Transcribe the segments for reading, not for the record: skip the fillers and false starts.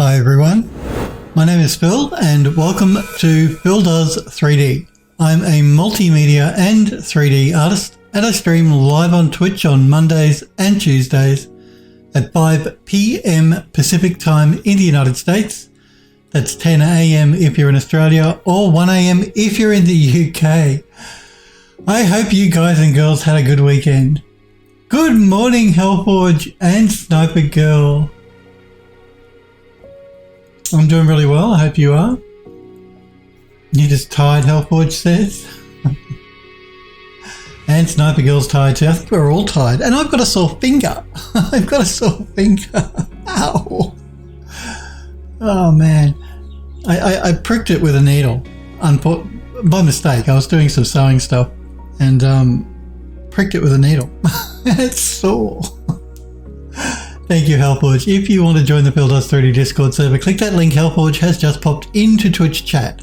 Hi everyone, my name is Phil and welcome to Phil Does 3D. I'm a multimedia and 3D artist and I stream live on Twitch on Mondays and Tuesdays at 5 p.m. Pacific time in the United States. That's 10 a.m. if you're in Australia or 1 a.m. if you're in the UK. I hope you guys and girls had a good weekend. Good morning Hellforge and Sniper Girl. I'm doing really well, I hope you are. You're just tired, Hellforge says. And Sniper Girl's tired too. I think we're all tired. And I've got a sore finger. I've got a sore finger. Ow. Oh man. I pricked it with a needle. By mistake. I was doing some sewing stuff and pricked it with a needle. It's sore. Thank you, Hellforge. If you want to join the Phil Does 3D Discord server, click that link. Hellforge has just popped into Twitch chat.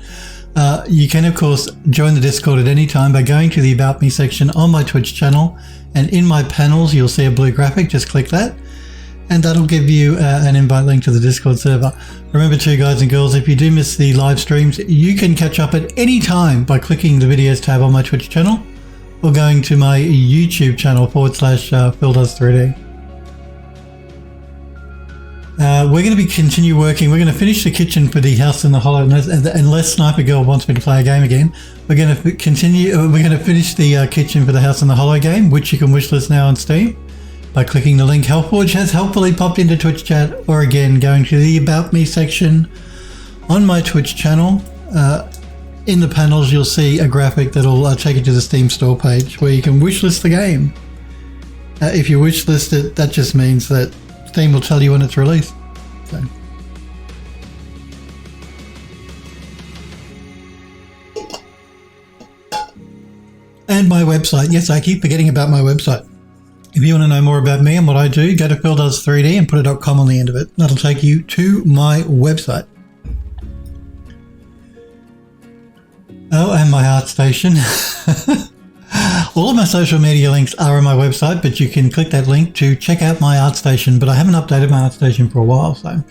You can, of course, join the Discord at any time by going to the About Me section on my Twitch channel. And in my panels, you'll see a blue graphic. Just click that. And that'll give you an invite link to the Discord server. Remember too, guys and girls, if you do miss the live streams, you can catch up at any time by clicking the videos tab on my Twitch channel or going to my YouTube channel / Phil Does 3D. We're going to continue working. We're going to finish the kitchen for the House in the Hollow. Unless Sniper Girl wants me to play a game again, we're going to continue. We're going to finish the kitchen for the House in the Hollow game, which you can wishlist now on Steam by clicking the link Hellforge has helpfully popped into Twitch chat, or again going to the About Me section on my Twitch channel. In the panels, you'll see a graphic that'll take you to the Steam store page where you can wishlist the game. If you wishlist it, that just means that Steam will tell you when it's released. So. And my website. Yes, I keep forgetting about my website. If you want to know more about me and what I do, go to Phil Does 3D and put a .com on the end of it. That'll take you to my website. Oh, and my art station. All of my social media links are on my website, but you can click that link to check out my ArtStation, but I haven't updated my ArtStation for a while, so.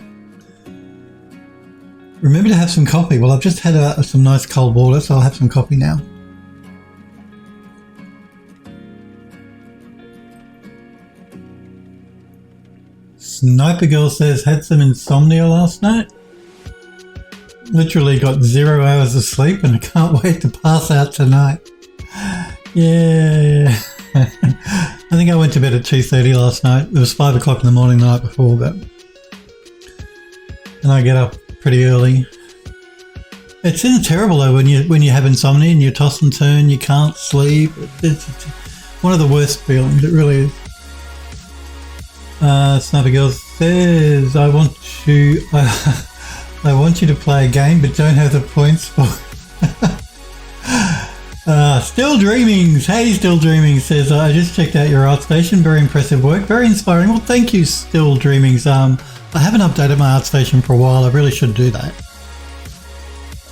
Remember to have some coffee. Well, I've just had some nice cold water, so I'll have some coffee now. Sniper Girl says, had some insomnia last night. Literally got 0 hours of sleep and I can't wait to pass out tonight. Yeah. I think I went to bed at 2:30 last night. It was 5 o'clock in the morning the night before, but and I get up pretty early. It's terrible though when you have insomnia and you toss and turn, you can't sleep. It's one of the worst feelings. It really is. Sniper Girl says, I want you to play a game, but don't have the points for. Still Dreamings. Hey, Still Dreamings says, I just checked out your ArtStation. Very impressive work. Very inspiring. Well, thank you, Still Dreamings. I haven't updated my ArtStation for a while. I really should do that.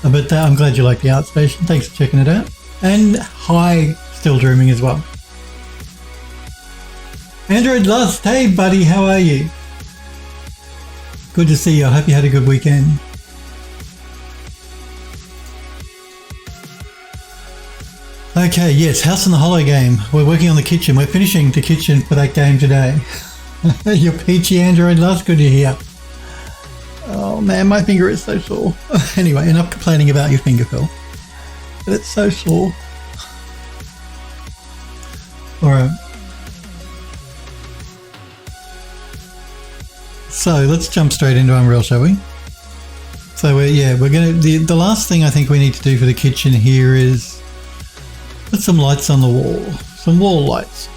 But I'm glad you like the ArtStation. Thanks for checking it out. And hi, Still Dreaming as well. Android Lust. Hey, buddy. How are you? Good to see you. I hope you had a good weekend. Okay, yes, House in the Hollow game. We're working on the kitchen. We're finishing the kitchen for that game today. You're peachy, Android Lust. Good to hear. Oh man, my finger is so sore. Anyway, enough complaining about your finger, Phil. But it's so sore. Alright. So let's jump straight into Unreal, shall we? So we're gonna. The last thing I think we need to do for the kitchen here is put some lights on the wall, some wall lights.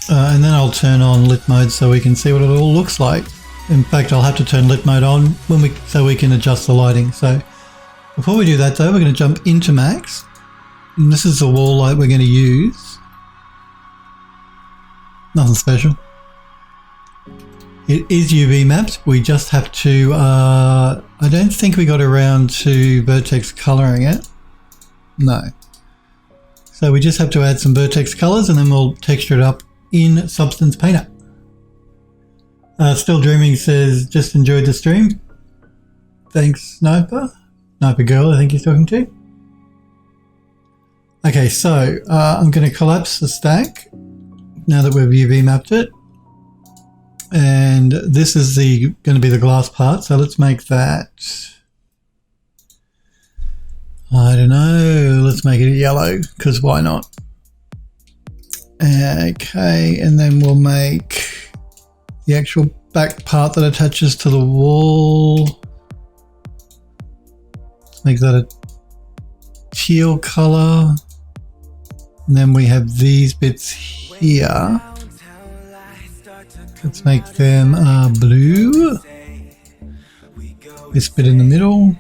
And then I'll turn on lit mode so we can see what it all looks like. In fact, I'll have to turn lit mode on so we can adjust the lighting. So before we do that though, we're going to jump into Max. And this is the wall light we're going to use. Nothing special. It is UV mapped. We just have to, I don't think we got around to vertex coloring it. No. So we just have to add some vertex colors and then we'll texture it up in Substance Painter. Still Dreaming says, just enjoyed the stream. Thanks, Sniper. Sniper Girl, I think he's talking to. Okay, so I'm going to collapse the stack now that we've UV mapped it. And this is going to be the glass part, so let's make that, I don't know, let's make it yellow, because why not? Okay, and then we'll make the actual back part that attaches to the wall. Make that a teal color. And then we have these bits here. Let's make them blue. This bit in the middle.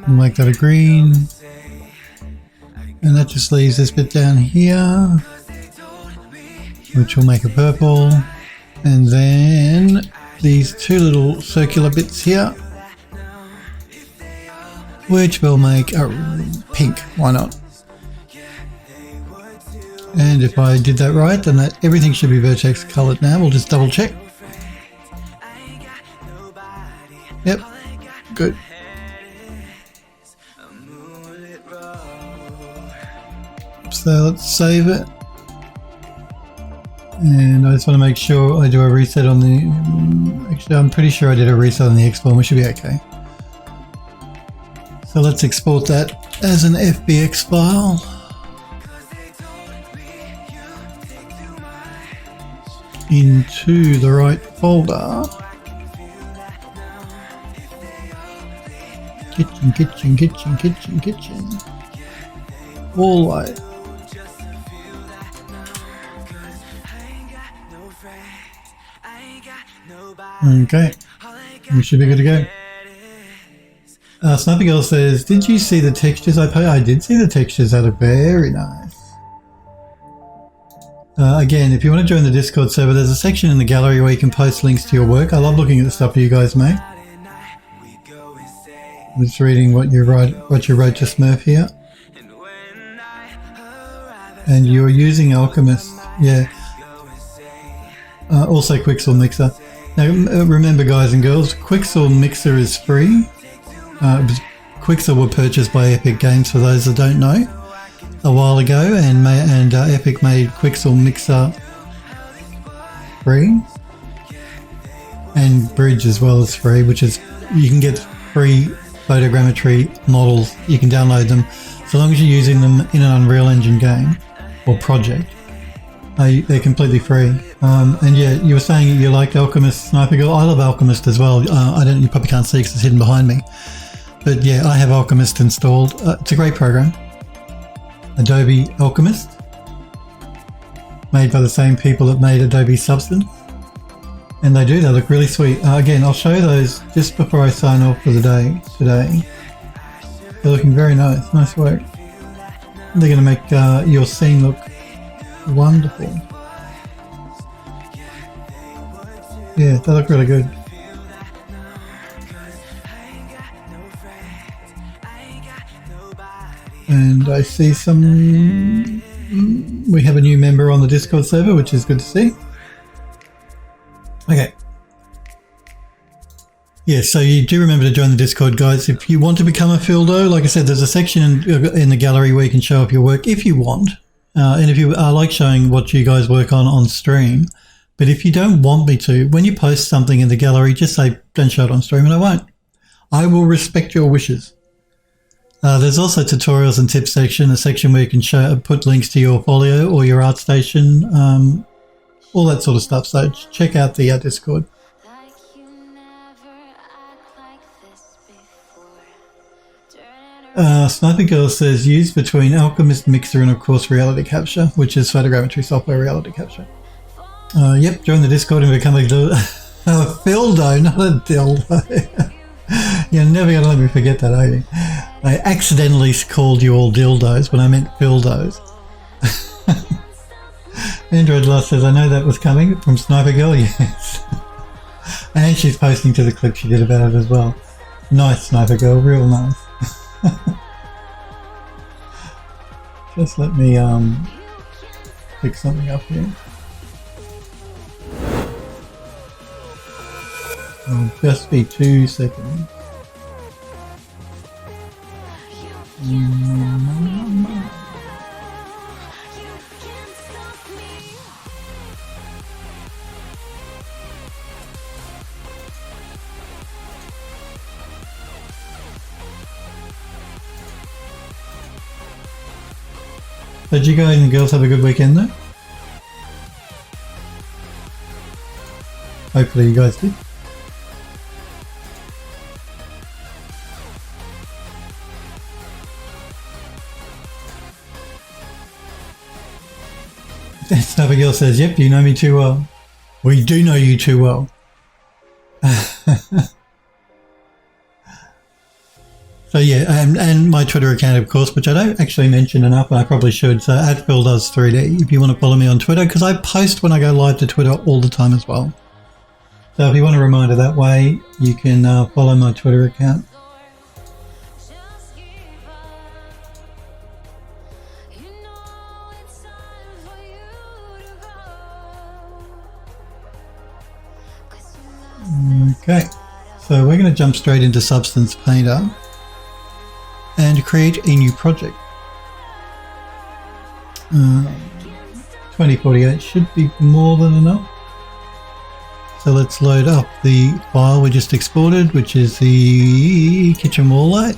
We'll make that a green. And that just leaves this bit down here, which will make a purple. And then these two little circular bits here, which will make a pink. Why not? And if I did that right, then everything should be vertex colored now. We'll just double check. Yep, good. So let's save it. And I just want to make sure I do a reset on the... Actually, I'm pretty sure I did a reset on the export. We should be okay. So let's export that as an FBX file. Into the right folder. Kitchen, kitchen, kitchen, kitchen, kitchen. All right. Okay, we should be good to go. Sniper Girl says, did you see the textures I posted? I did see the textures, that are very nice. Again, if you want to join the Discord server, there's a section in the gallery where you can post links to your work. I love looking at the stuff that you guys make. I'm just reading what you wrote to Smurf here. And you're using Alchemist, yeah. Also Quixel Mixer. Now remember, guys and girls, Quixel Mixer is free. Quixel were purchased by Epic Games, for those that don't know, a while ago, and Epic made Quixel Mixer free, and Bridge as well as free, which is, you can get free photogrammetry models. You can download them so long as you're using them in an Unreal Engine game or project. They're completely free. And yeah, you were saying you liked Alchemist, Sniper Girl. I love Alchemist as well. You probably can't see because it's hidden behind me. But yeah, I have Alchemist installed. It's a great program. Adobe Alchemist. Made by the same people that made Adobe Substance. And they look really sweet. Again, I'll show those just before I sign off for the day today. They're looking very nice. Nice work. They're going to make your scene look wonderful. Yeah, they look really good. And I see we have a new member on the Discord server, which is good to see. Okay. Yeah, so you do remember to join the Discord, guys. If you want to become a Fildo, like I said, there's a section in the gallery where you can show up your work if you want. And if you like showing what you guys work on stream. But if you don't want me to, when you post something in the gallery, just say, don't show it on stream, and I won't. I will respect your wishes. There's also tutorials and tips section, a section where you can put links to your folio or your ArtStation, all that sort of stuff. So check out the Discord. Sniper Girl says, used between Alchemist Mixer and of course Reality Capture, which is photogrammetry software Reality Capture. Yep, join the Discord and become a Fildo, not a dildo. You're never going to let me forget that, are you? I accidentally called you all dildos when I meant Fildos. Android Lost says, I know that was coming from Sniper Girl, yes. And she's posting to the clip she did about it as well. Nice, Sniper Girl, real nice. Just let me pick something up here. It'll just be 2 seconds. Did you guys and girls have a good weekend though? Hopefully you guys did. Snapper Girl says, yep, you know me too well. We do know you too well. So yeah, and my Twitter account, of course, which I don't actually mention enough, and I probably should. So @PhilDoes3D if you want to follow me on Twitter, because I post when I go live to Twitter all the time as well. So if you want a reminder that way, you can follow my Twitter account. Okay, so we're going to jump straight into Substance Painter and create a new project. 2048 should be more than enough. So let's load up the file we just exported, which is the kitchen wall light.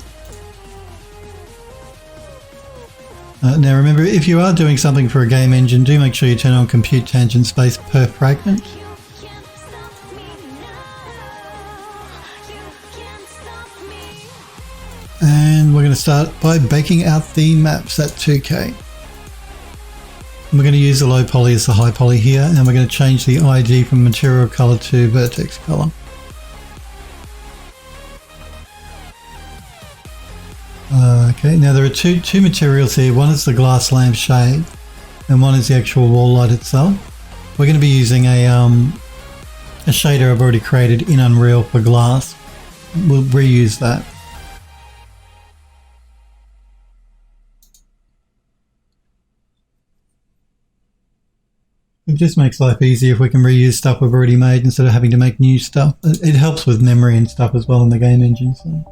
Now remember, if you are doing something for a game engine, do make sure you turn on compute tangent space per fragment. And we're going to start by baking out the maps at 2K. We're going to use the low poly as the high poly here, and we're going to change the ID from material color to vertex color. Okay, now there are two materials here. One is the glass lamp shade, and one is the actual wall light itself. We're going to be using a shader I've already created in Unreal for glass. We'll reuse that. It just makes life easier if we can reuse stuff we've already made instead of having to make new stuff. It helps with memory and stuff as well in the game engine. So.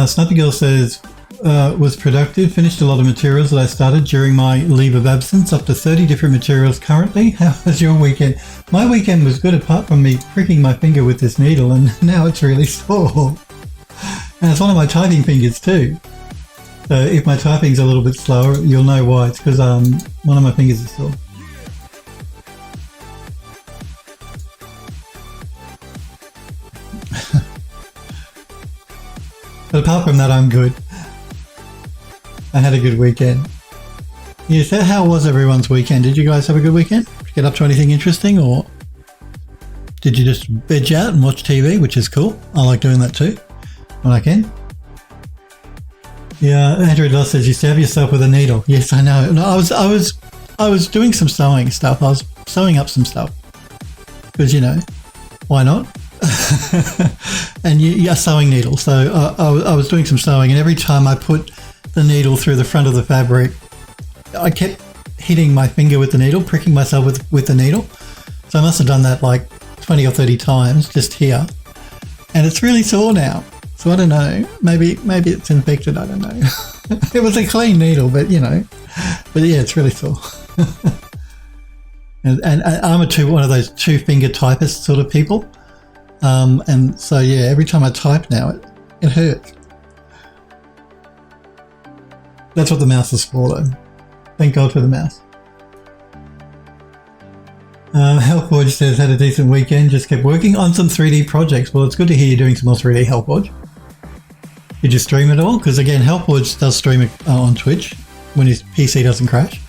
Snappy Girl says, was productive, finished a lot of materials that I started during my leave of absence, up to 30 different materials currently. How was your weekend? My weekend was good apart from me pricking my finger with this needle, and now it's really sore. And it's one of my typing fingers too. So if my typing's a little bit slower, you'll know why. It's because one of my fingers is sore. But apart from that, I'm good. I had a good weekend. Yeah, so how was everyone's weekend? Did you guys have a good weekend? Did you get up to anything interesting, or did you just veg out and watch TV, which is cool? I like doing that too, when I can. Yeah, Andrew Doss says you stab yourself with a needle. Yes, I know. No, I was doing some sewing stuff. I was sewing up some stuff because, you know, why not? And a sewing needle. So I was doing some sewing, and every time I put the needle through the front of the fabric, I kept hitting my finger with the needle, pricking myself with the needle. So I must have done that like 20 or 30 times just here, and it's really sore now. So I don't know, maybe it's infected, I don't know. It was a clean needle, but you know, but yeah, it's really sore. and I'm one of those two finger typist sort of people. And so yeah, every time I type now, it hurts. That's what the mouse is for though. Thank God for the mouse. Hellforge says, had a decent weekend, just kept working on some 3D projects. Well, it's good to hear you're doing some more 3D, Hellforge. Did you stream it all? Because again, Hellforge does stream it on Twitch when his PC doesn't crash.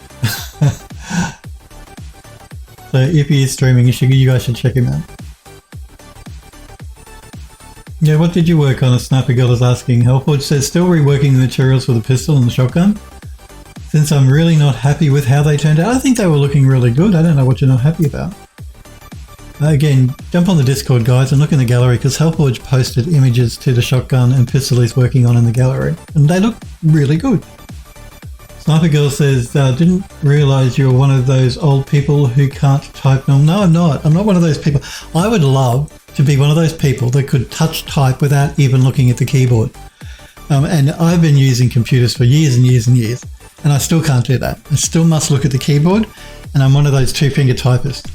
So if he is streaming, you guys should check him out. Yeah, what did you work on? A Sniper Girl is asking. Hellforge says, still reworking the materials for the pistol and the shotgun. Since I'm really not happy with how they turned out. I think they were looking really good. I don't know what you're not happy about. Again, jump on the Discord, guys, and look in the gallery because Hellforge posted images to the shotgun and pistol he's working on in the gallery, and they look really good. Sniper Girl says, didn't realise you were one of those old people who can't type. No, I'm not. I'm not one of those people. I would love to be one of those people that could touch type without even looking at the keyboard. And I've been using computers for years and years and years, and I still can't do that. I still must look at the keyboard, and I'm one of those two-finger typists.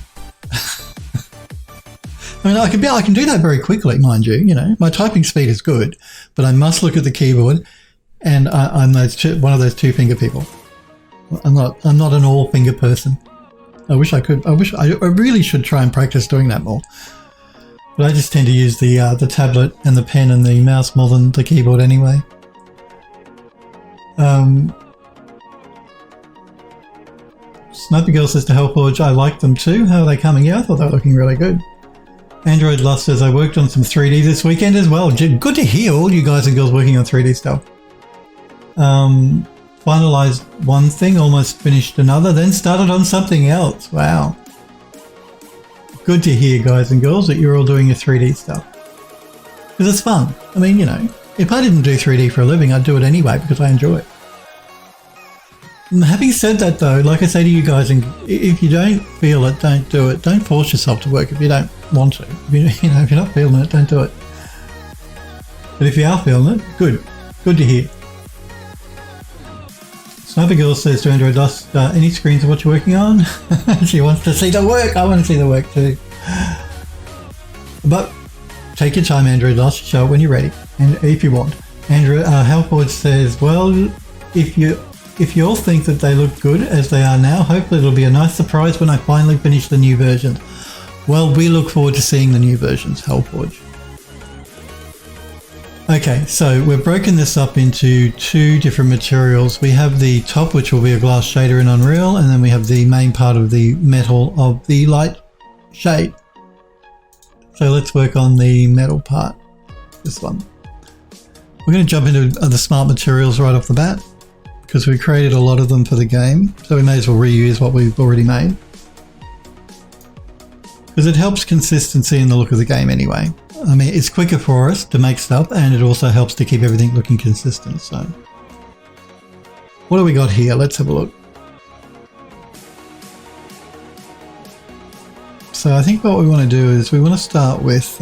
I mean, I can do that very quickly, mind you. You know, my typing speed is good, but I must look at the keyboard, and I'm one of those two-finger people. I'm not an all-finger person. I wish I could. I really should try and practice doing that more. But I just tend to use the tablet and the pen and the mouse more than the keyboard anyway. Sniper Girl says to Hellforge, I like them too. How are they coming? Yeah, I thought they were looking really good. Android Lust says, I worked on some 3D this weekend as well. Good to hear all you guys and girls working on 3D stuff. Finalized one thing, almost finished another, then started on something else. Wow. Good to hear, guys and girls, that you're all doing your 3D stuff. Because it's fun. I mean, you know, if I didn't do 3D for a living, I'd do it anyway because I enjoy it. And having said that, though, like I say to you guys, if you don't feel it, don't do it. Don't force yourself to work if you don't want to. If you're not feeling it, don't do it. But if you are feeling it, good. Good to hear. Sniper Girl says to Android Dust, any screens of what you're working on? She wants to see the work. I want to see the work too. But take your time, Android Dust. Show it when you're ready and if you want. Hellforge says, well, if you all think that they look good as they are now, hopefully it'll be a nice surprise when I finally finish the new version. Well, we look forward to seeing the new versions, Hellforge. Okay, so we've broken this up into two different materials. We have the top, which will be a glass shader in Unreal, and then we have the main part of the metal of the light shade. So let's work on the metal part, this one. We're going to jump into the smart materials right off the bat, because we created a lot of them for the game, so we may as well reuse what we've already made. Because it helps consistency in the look of the game anyway. I mean, it's quicker for us to make stuff, and it also helps to keep everything looking consistent. So, what do we got here? Let's have a look. So I think what we want to do is we want to start with,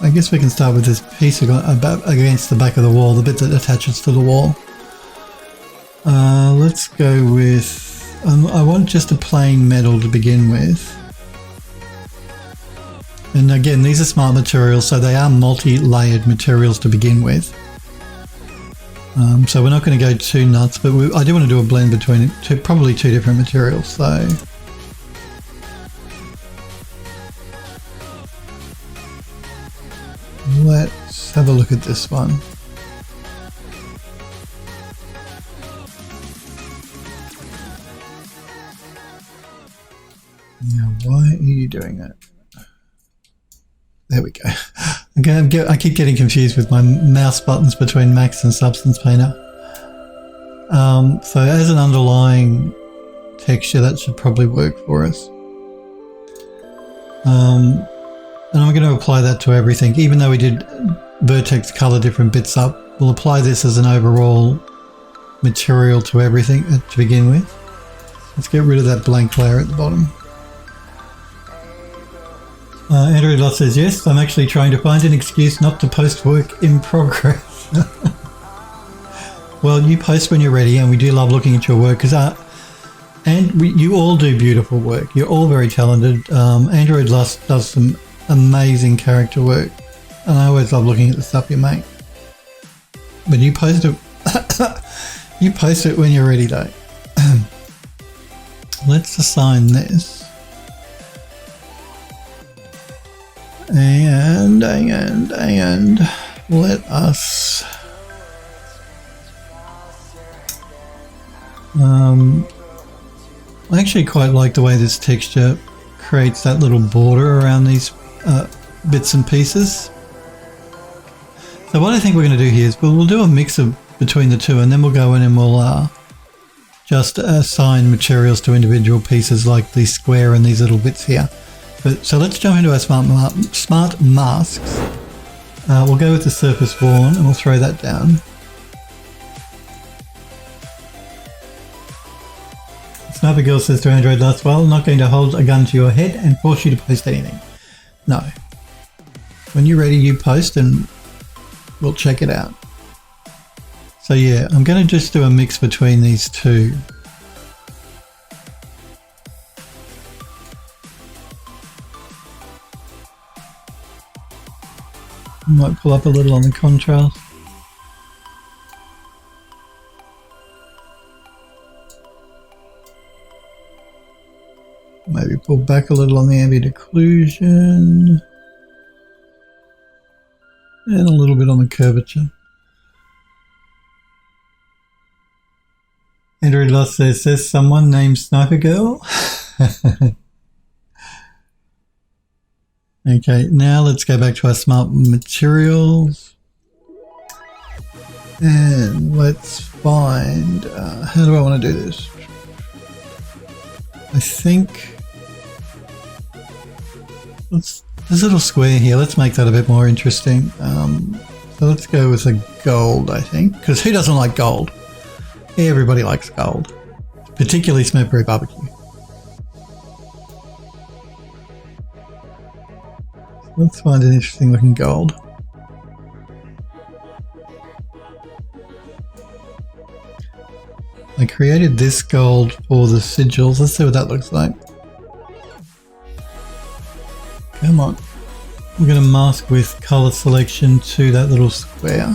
I guess we can start with this piece against the back of the wall, the bit that attaches to the wall. Let's go with, I want just a plain metal to begin with. And again, these are smart materials, so they are multi-layered materials to begin with. So we're not going to go too nuts, but I do want to do a blend between probably two different materials. So let's have a look at this one. Now, why are you doing that? There we go. I keep getting confused with my mouse buttons between Max and Substance Painter. So as an underlying texture, that should probably work for us. And I'm going to apply that to everything. Even though we did vertex color different bits up, we'll apply this as an overall material to everything to begin with. Let's get rid of that blank layer at the bottom. Andrew Lott says, yes, I'm actually trying to find an excuse not to post work in progress. Well, you post when you're ready, and we do love looking at your work, you all do beautiful work. You're all very talented. Android Lust does some amazing character work, and I always love looking at the stuff you make. But you post it, you post it when you're ready, though. Let's assign this. And let us I actually quite like the way this texture creates that little border around these bits and pieces. So what I think we're going to do here is we'll do a mix of between the two, and then we'll go in and we'll just assign materials to individual pieces like the square and these little bits here. But so let's jump into our smart masks. We'll go with the surface worn and we'll throw that down. Sniper Girl says to Android last while, not going to hold a gun to your head and force you to post anything. No. When you're ready, you post and we'll check it out. So yeah, I'm going to just do a mix between these two. Might pull up a little on the contrast. Maybe pull back a little on the ambient occlusion. And a little bit on the curvature. Android Lost says someone named Sniper Girl. Okay, now let's go back to our smart materials. And let's find, how do I want to do this? I think, this little square here, let's make that a bit more interesting. So let's go with a gold, I think, because who doesn't like gold? Everybody likes gold, particularly Smokeberry Barbecue. Let's find an interesting looking gold. I created this gold for the sigils. Let's see what that looks like. Come on. We're going to mask with color selection to that little square.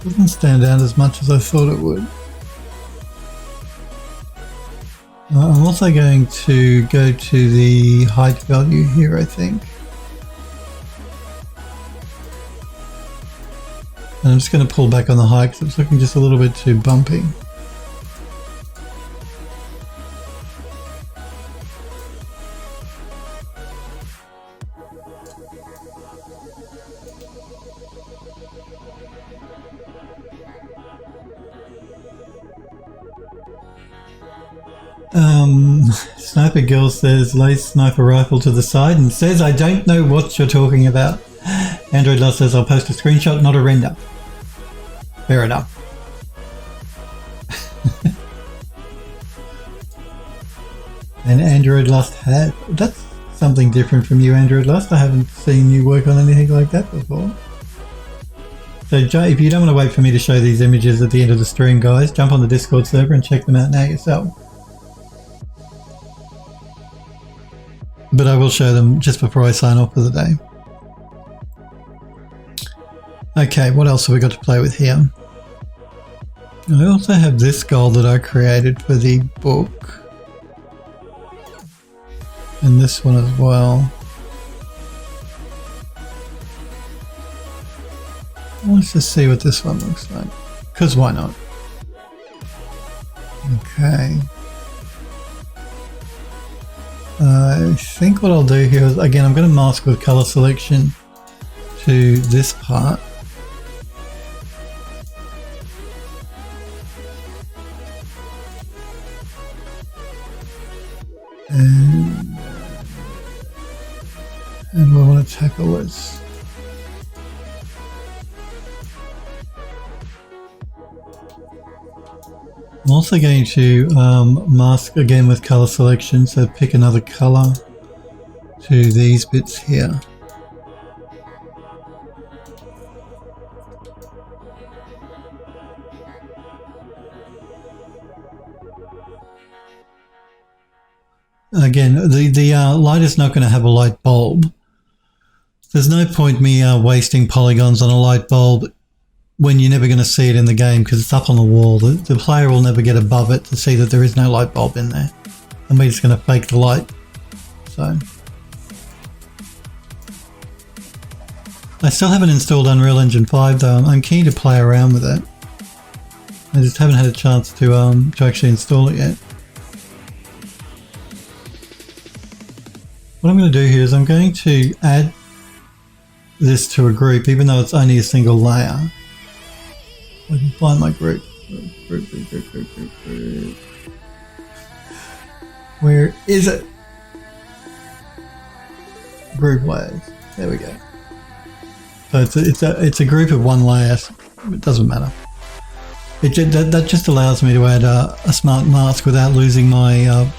Doesn't stand out as much as I thought it would. I'm also going to go to the height value here, I think. And I'm just going to pull back on the height because it's looking just a little bit too bumpy. Sniper Girl says, lay sniper rifle to the side and says, I don't know what you're talking about. Android Love says, I'll post a screenshot, not a render. Fair enough. And Android Lust had, that's something different from you, Android Lust. I haven't seen you work on anything like that before. So if you don't want to wait for me to show these images at the end of the stream, guys, jump on the Discord server and check them out now yourself. But I will show them just before I sign off for the day. Okay, what else have we got to play with here? I also have this goal that I created for the book. And this one as well. Let's just see what this one looks like. Because why not? Okay. I think what I'll do here is, again, I'm going to mask with color selection to this part. And we want to tackle this. I'm also going to mask again with color selection, so pick another color to these bits here. Again, the light is not going to have a light bulb. There's no point me wasting polygons on a light bulb when you're never going to see it in the game because it's up on the wall. The player will never get above it to see that there is no light bulb in there. And we're just going to fake the light. So I still haven't installed Unreal Engine 5 though. I'm keen to play around with it. I just haven't had a chance to actually install it yet. What I'm going to do here is I'm going to add this to a group, even though it's only a single layer. I can find my group. Group. Where is it? Group layers. There we go. So it's a group of one layer. It doesn't matter. That just allows me to add a smart mask without losing my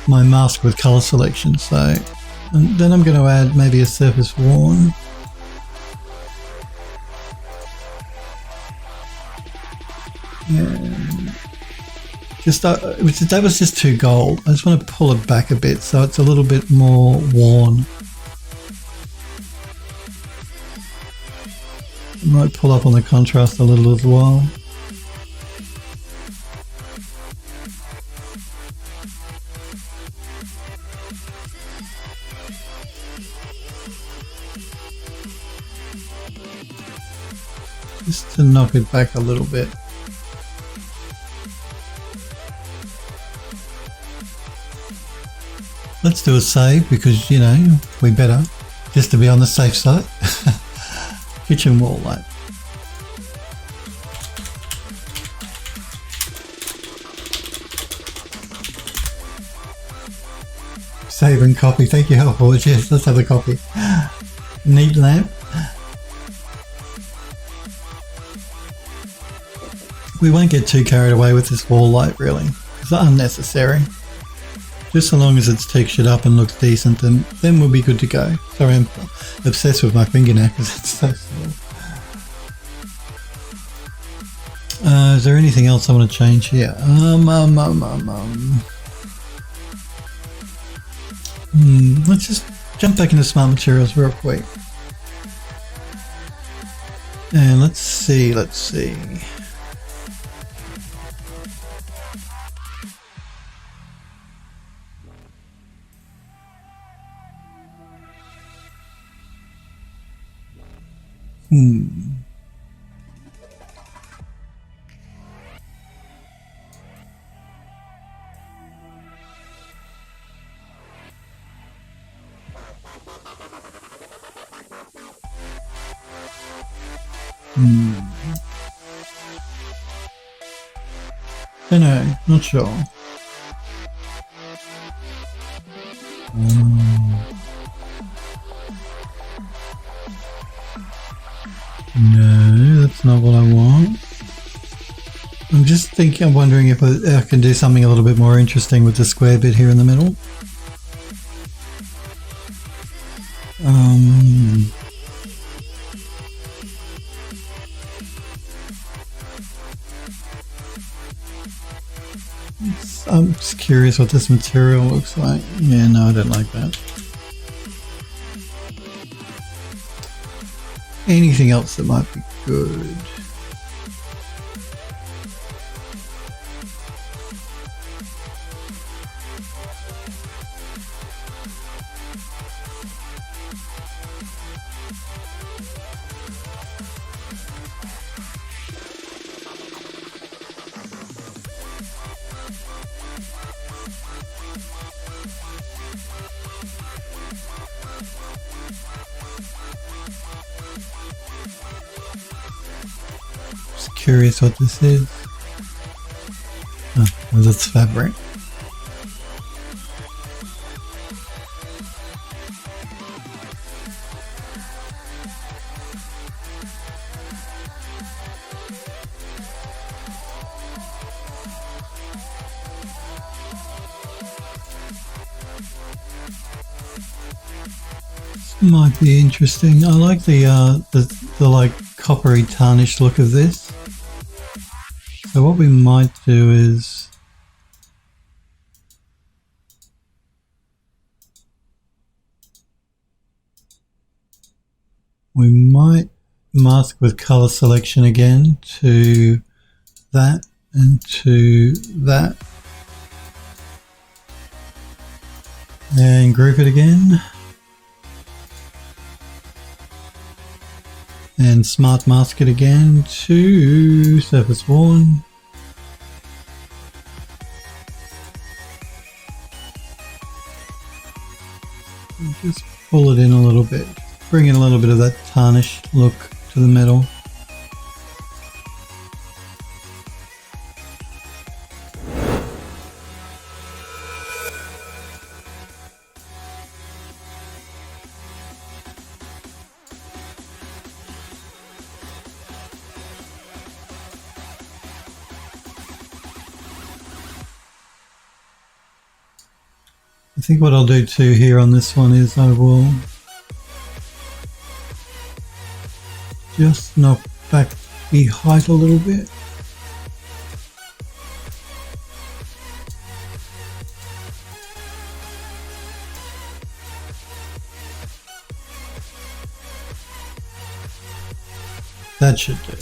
my mask with color selection. So, and then I'm going to add maybe a surface worn. And just that was just too gold. I just want to pull it back a bit so it's a little bit more worn. I might pull up on the contrast a little as well. Just to knock it back a little bit. Let's do a save because, you know, we better, just to be on the safe side. Kitchen wall light. Save and copy. Thank you, Hellforge. Yes, let's have the copy. Neat lamp. We won't get too carried away with this wall light, really. It's unnecessary. Just so long as it's textured up and looks decent, then we'll be good to go. Sorry, I'm obsessed with my finger now because it's so small. Is there anything else I want to change here? Let's just jump back into Smart Materials real quick. And let's see. Don't know, not sure. No, that's not what I want. I'm just thinking, I'm wondering if I can do something a little bit more interesting with the square bit here in the middle. I'm just curious what this material looks like. Yeah, no, I don't like that. Anything else that might be good? Curious what this is. Oh, that's fabric. This might be interesting. I like the like coppery tarnished look of this. So what we might do is we might mask with color selection again to that and to that, and group it again, and smart mask it again to surface worn. And just pull it in a little bit. bring in a little bit of that tarnish look to the metal. I think what I'll do too here on this one is I will just knock back the height a little bit. That should do.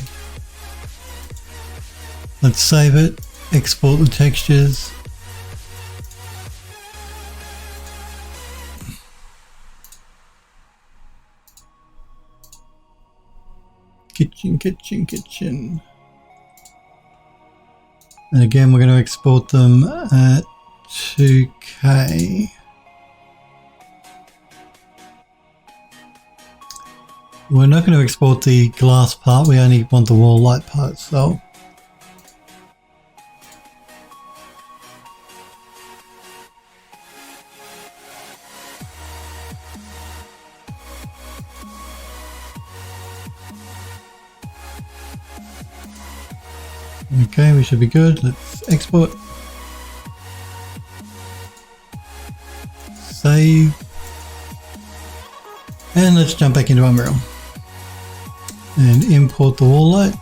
Let's save it, export the textures. Kitchen. And again, we're going to export them at 2K. We're not going to export the glass part, we only want the wall light part, so. Okay, we should be good. Let's export. Save. And let's jump back into Unreal. And import the wall light.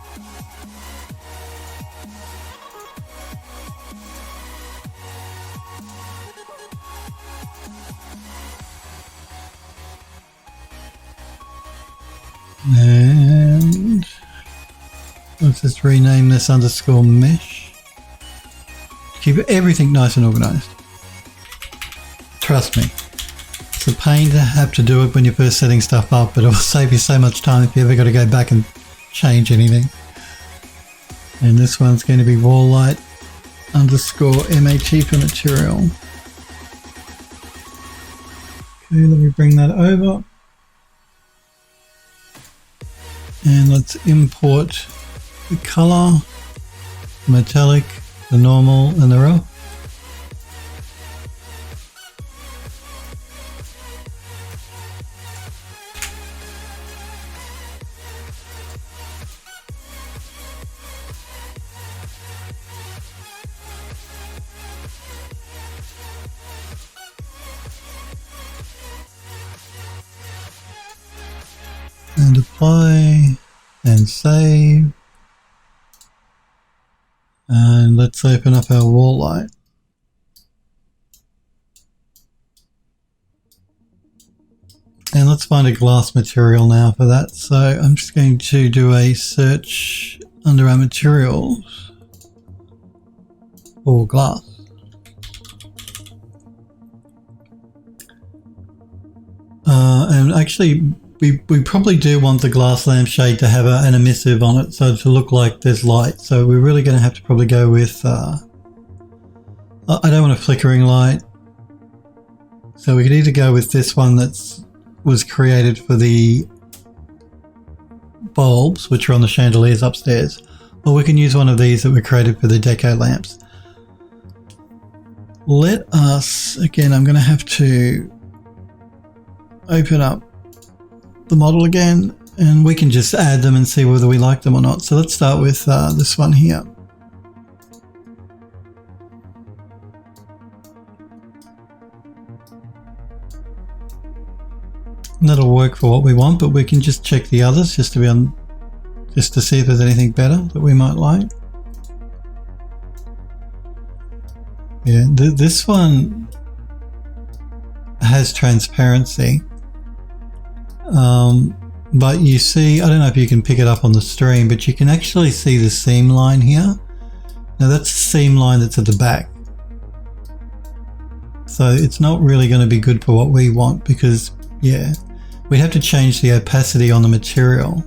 And let's just rename this underscore mesh. Keep everything nice and organized. Trust me, it's a pain to have to do it when you're first setting stuff up, but it will save you so much time if you ever got to go back and change anything. And this one's going to be wall light underscore MAT for material. Okay, let me bring that over. And let's import the color, the metallic, the normal, and the rough. And apply and save. And let's open up our wall light. And let's find a glass material now for that. So I'm just going to do a search under our materials for glass. And actually, we probably do want the glass lampshade to have an emissive on it, so to look like there's light. So we're really going to have to probably go with, I don't want a flickering light. So we could either go with this one was created for the bulbs, which are on the chandeliers upstairs, or we can use one of these that were created for the deco lamps. Let us, again, I'm going to have to open up the model again, and we can just add them and see whether we like them or not. So let's start with this one here. And that'll work for what we want, but we can just check the others just to see if there's anything better that we might like. Yeah, this one has transparency. But you see, I don't know if you can pick it up on the stream, but you can actually see the seam line here. Now that's the seam line that's at the back. So it's not really going to be good for what we want, because yeah, we have to change the opacity on the material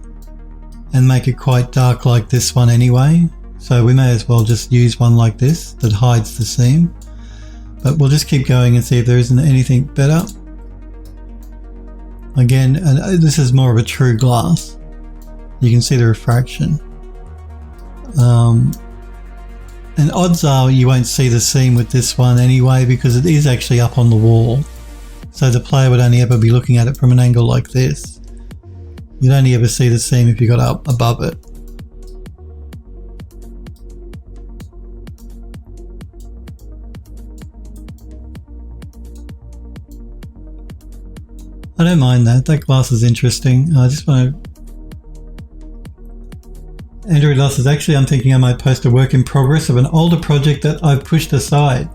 and make it quite dark like this one anyway. So we may as well just use one like this that hides the seam. But we'll just keep going and see if there isn't anything better. Again, and this is more of a true glass. You can see the refraction. And odds are you won't see the seam with this one anyway, because it is actually up on the wall. So the player would only ever be looking at it from an angle like this. You'd only ever see the seam if you got up above it. I don't mind that. That glass is interesting. I just want to... Android Lost is actually, I'm thinking I might post a work in progress of an older project that I've pushed aside.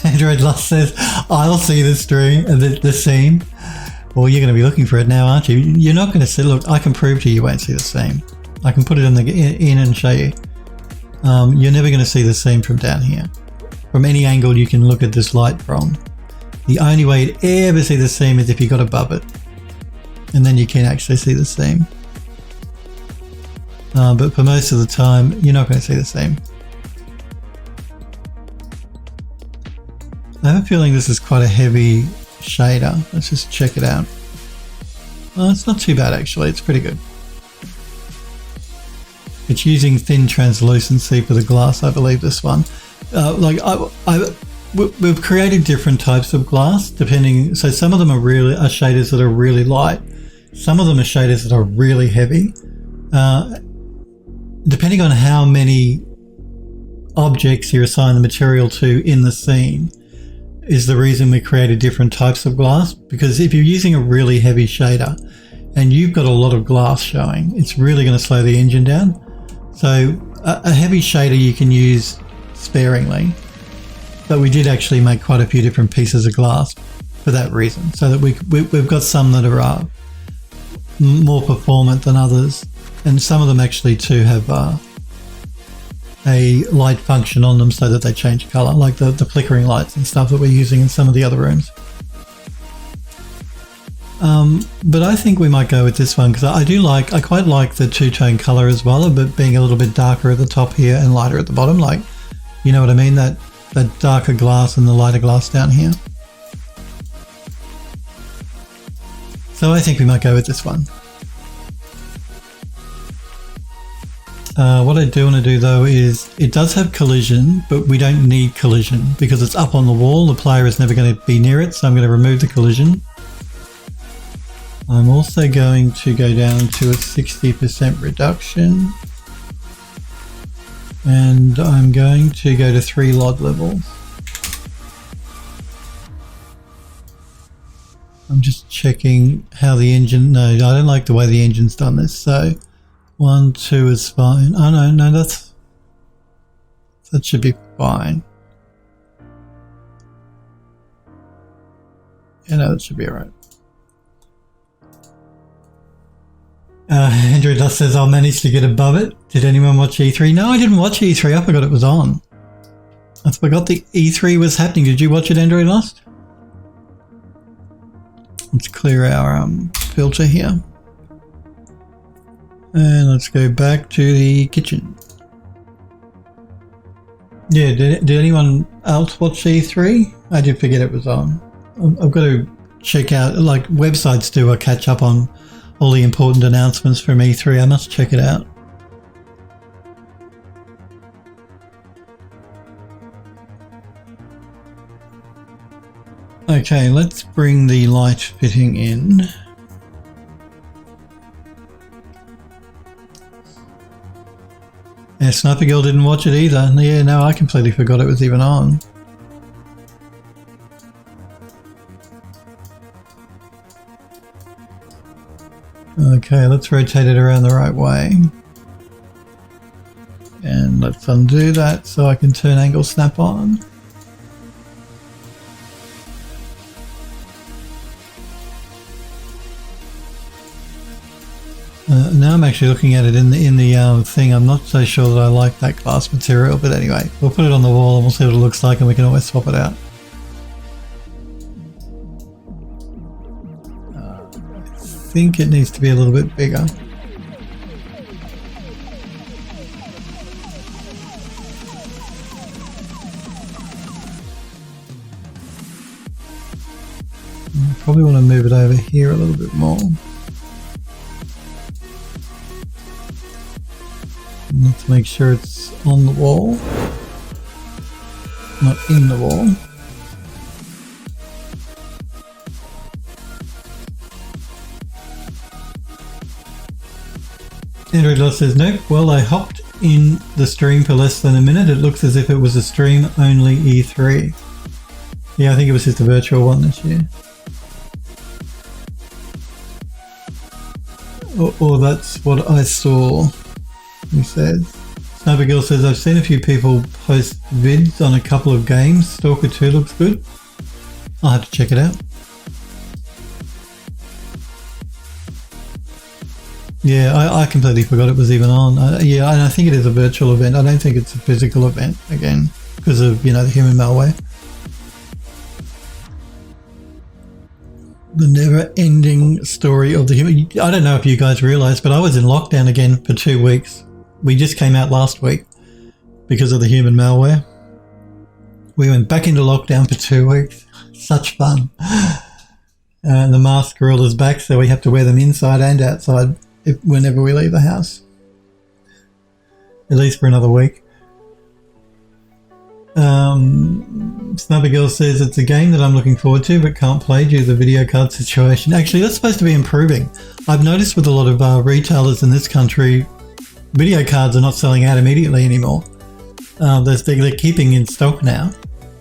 Android Lost says, I'll see the seam. Well, you're going to be looking for it now, aren't you? You're not going to see... Look, I can prove to you won't see the seam. I can put it in and show you. You're never going to see the seam from down here. From any angle you can look at this light from. The only way you'd ever see the seam is if you got above it. And then you can actually see the seam. But for most of the time, you're not going to see the seam. I have a feeling this is quite a heavy shader. Let's just check it out. Well, it's not too bad actually. It's pretty good. It's using thin translucency for the glass, I believe, this one. We've created different types of glass depending. So some of them are shaders that are really light. Some of them are shaders that are really heavy. Depending on how many objects you assign the material to in the scene is the reason we created different types of glass. Because if you're using a really heavy shader and you've got a lot of glass showing, it's really going to slow the engine down. So a heavy shader you can use sparingly, but we did actually make quite a few different pieces of glass for that reason, so that we've got some that are more performant than others. And some of them actually too have a light function on them so that they change color, like the flickering lights and stuff that we're using in some of the other rooms. But I think we might go with this one because I quite like the two-tone color as well, but being a little bit darker at the top here and lighter at the bottom, like, you know what I mean? That darker glass and the lighter glass down here. So I think we might go with this one. What I do want to do though is, it does have collision, but we don't need collision because it's up on the wall. The player is never going to be near it, so I'm going to remove the collision. I'm also going to go down to a 60% reduction, and I'm going to go to 3 LOD levels. I'm just checking how the engine... No, I don't like the way the engine's done this, so 1, 2 is fine. Oh no, that should be fine. Yeah, no, that should be alright. Andrew Dust says, I'll manage to get above it. Did anyone watch E3? No, I didn't watch E3. I forgot it was on. I forgot the E3 was happening. Did you watch it, Andrew Dust? Let's clear our filter here. And let's go back to the kitchen. Yeah, did anyone else watch E3? I did forget it was on. I've got to check out, like websites do a catch up on all the important announcements from E3. I must check it out. Okay, let's bring the light fitting in. Yeah, Sniper Girl didn't watch it either. Yeah, no, I completely forgot it was even on. Okay, let's rotate it around the right way. And let's undo that so I can turn angle snap on. Now I'm actually looking at it in the thing. I'm not so sure that I like that glass material, but anyway, we'll put it on the wall and we'll see what it looks like, and we can always swap it out. I think it needs to be a little bit bigger. Probably probably want to move it over here a little bit more. Let's make sure it's on the wall, not in the wall. Android Lost says, nope, well, I hopped in the stream for less than a minute. It looks as if it was a stream only E3. Yeah, I think it was just a virtual one this year. Or that's what I saw, he says. Sniper Girl says, I've seen a few people post vids on a couple of games. Stalker 2 looks good. I'll have to check it out. Yeah, I completely forgot it was even on. Yeah, and I think it is a virtual event. I don't think it's a physical event, again, because of, you know, the human malware. The never-ending story of the human... I don't know if you guys realise, but I was in lockdown again for 2 weeks. We just came out last week because of the human malware. We went back into lockdown for 2 weeks. Such fun. And the mask rule is back, so we have to wear them inside and outside whenever we leave the house. At least for another week. Sniper Girl says it's a game that I'm looking forward to but can't play due to the video card situation. Actually, that's supposed to be improving. I've noticed with a lot of retailers in this country, video cards are not selling out immediately anymore. They're keeping in stock now.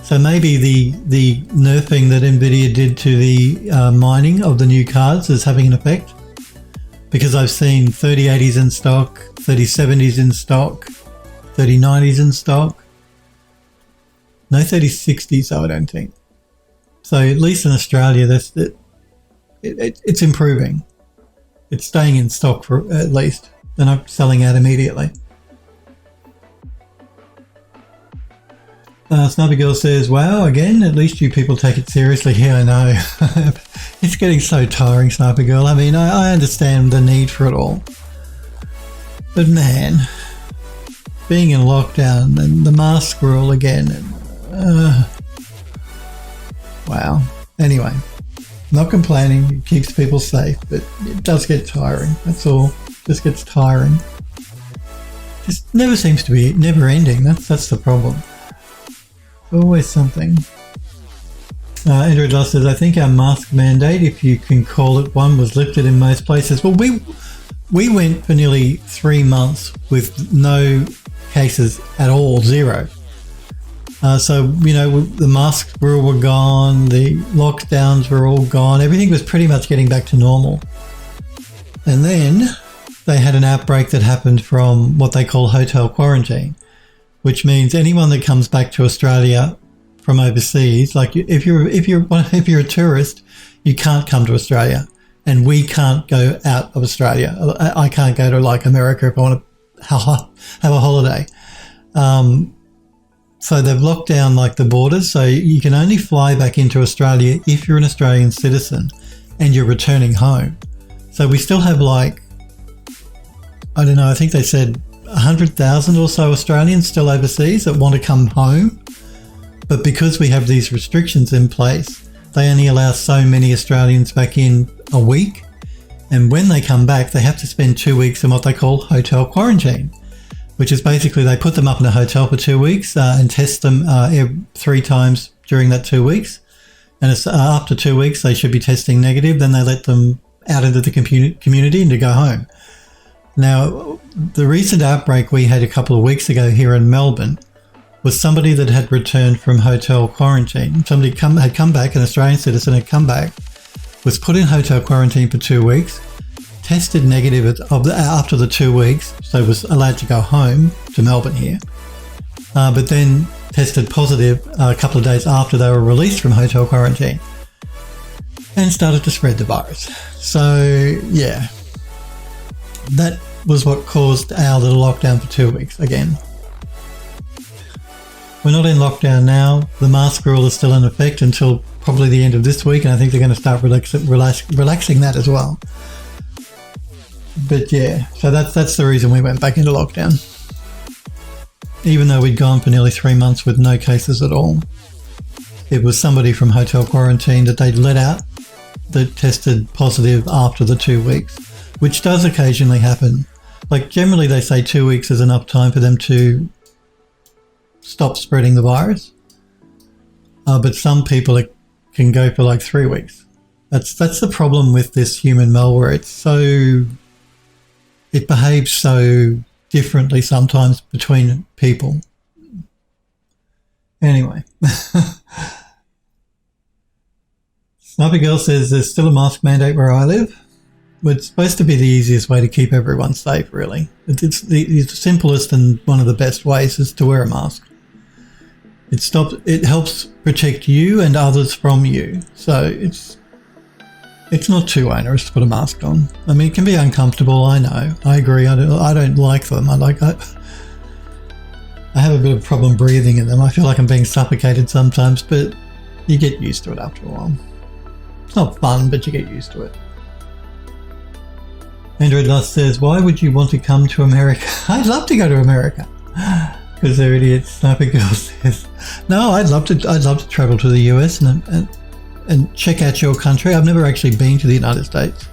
So maybe the nerfing that Nvidia did to the mining of the new cards is having an effect. Because I've seen 3080s in stock, 3070s in stock, 3090s in stock. No 3060s, though, I don't think. So at least in Australia, it's improving. It's staying in stock for at least. They're not selling out immediately. Sniper Girl says, wow, again, at least you people take it seriously. Yeah, I know. It's getting so tiring, Sniper Girl. I mean, I understand the need for it all. But man, being in lockdown and the mask rule again. Wow. Anyway, not complaining. It keeps people safe, but it does get tiring. That's all. Just gets tiring. Just never seems to be never ending. That's the problem. Always something. Android Lost says, I think our mask mandate, if you can call it one, was lifted in most places. Well, we went for nearly 3 months with no cases at all, zero. So, you know, the masks were gone, the lockdowns were all gone, everything was pretty much getting back to normal. And then they had an outbreak that happened from what they call hotel quarantine, which means anyone that comes back to Australia from overseas, like if you're a tourist, you can't come to Australia, and we can't go out of Australia. I can't go to like America if I want to have a holiday. So they've locked down like the borders, so you can only fly back into Australia if you're an Australian citizen and you're returning home. So we still have like, I don't know, I think they said 100,000 or so Australians still overseas that want to come home. But because we have these restrictions in place, they only allow so many Australians back in a week. And when they come back, they have to spend 2 weeks in what they call hotel quarantine, which is basically they put them up in a hotel for 2 weeks and test them 3 times during that 2 weeks. And it's, after 2 weeks, they should be testing negative. Then they let them out into the community and to go home. Now, the recent outbreak we had a couple of weeks ago here in Melbourne was somebody that had returned from hotel quarantine. Somebody had come back, an Australian citizen had come back, was put in hotel quarantine for 2 weeks, tested negative after the 2 weeks, so was allowed to go home to Melbourne here, but then tested positive a couple of days after they were released from hotel quarantine and started to spread the virus. So, yeah, that was what caused our little lockdown for 2 weeks again. We're not in lockdown now. The mask rule is still in effect until probably the end of this week, and I think they're going to start relaxing that as well. But yeah, so that's the reason we went back into lockdown. Even though we'd gone for nearly 3 months with no cases at all. It was somebody from hotel quarantine that they'd let out that tested positive after the 2 weeks, which does occasionally happen. Like generally they say 2 weeks is enough time for them to stop spreading the virus. But some people can go for like 3 weeks. That's the problem with this human malware. It behaves so differently sometimes between people. Anyway. Sniper Girl says there's still a mask mandate where I live. But it's supposed to be the easiest way to keep everyone safe, really. It's the simplest and one of the best ways is to wear a mask. It helps protect you and others from you. So it's not too onerous to put a mask on. I mean, it can be uncomfortable, I know. I agree. I don't like them. I have a bit of a problem breathing in them. I feel like I'm being suffocated sometimes, but you get used to it after a while. It's not fun, but you get used to it. Android Lust says, why would you want to come to America? I'd love to go to America. Because they're idiots. Sniper Girl says, no, I'd love to travel to the US and check out your country. I've never actually been to the United States.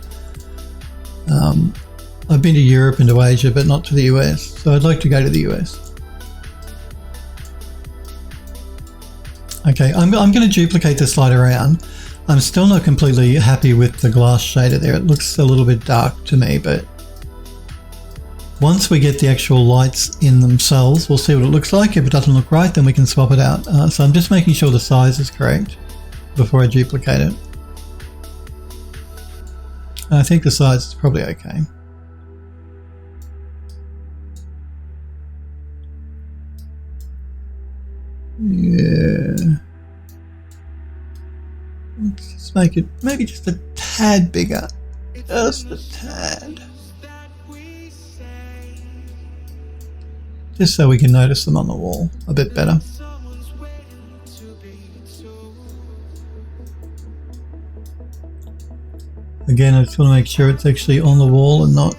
I've been to Europe and to Asia, but not to the US. So I'd like to go to the US. Okay, I'm going to duplicate the slide around. I'm still not completely happy with the glass shader there. It looks a little bit dark to me, but once we get the actual lights in themselves, we'll see what it looks like. If it doesn't look right, then we can swap it out. So I'm just making sure the size is correct before I duplicate it. I think the size is probably okay. Yeah. Let's just make it maybe just a tad bigger. Just a tad. Just so we can notice them on the wall a bit better. Again, I just want to make sure it's actually on the wall and not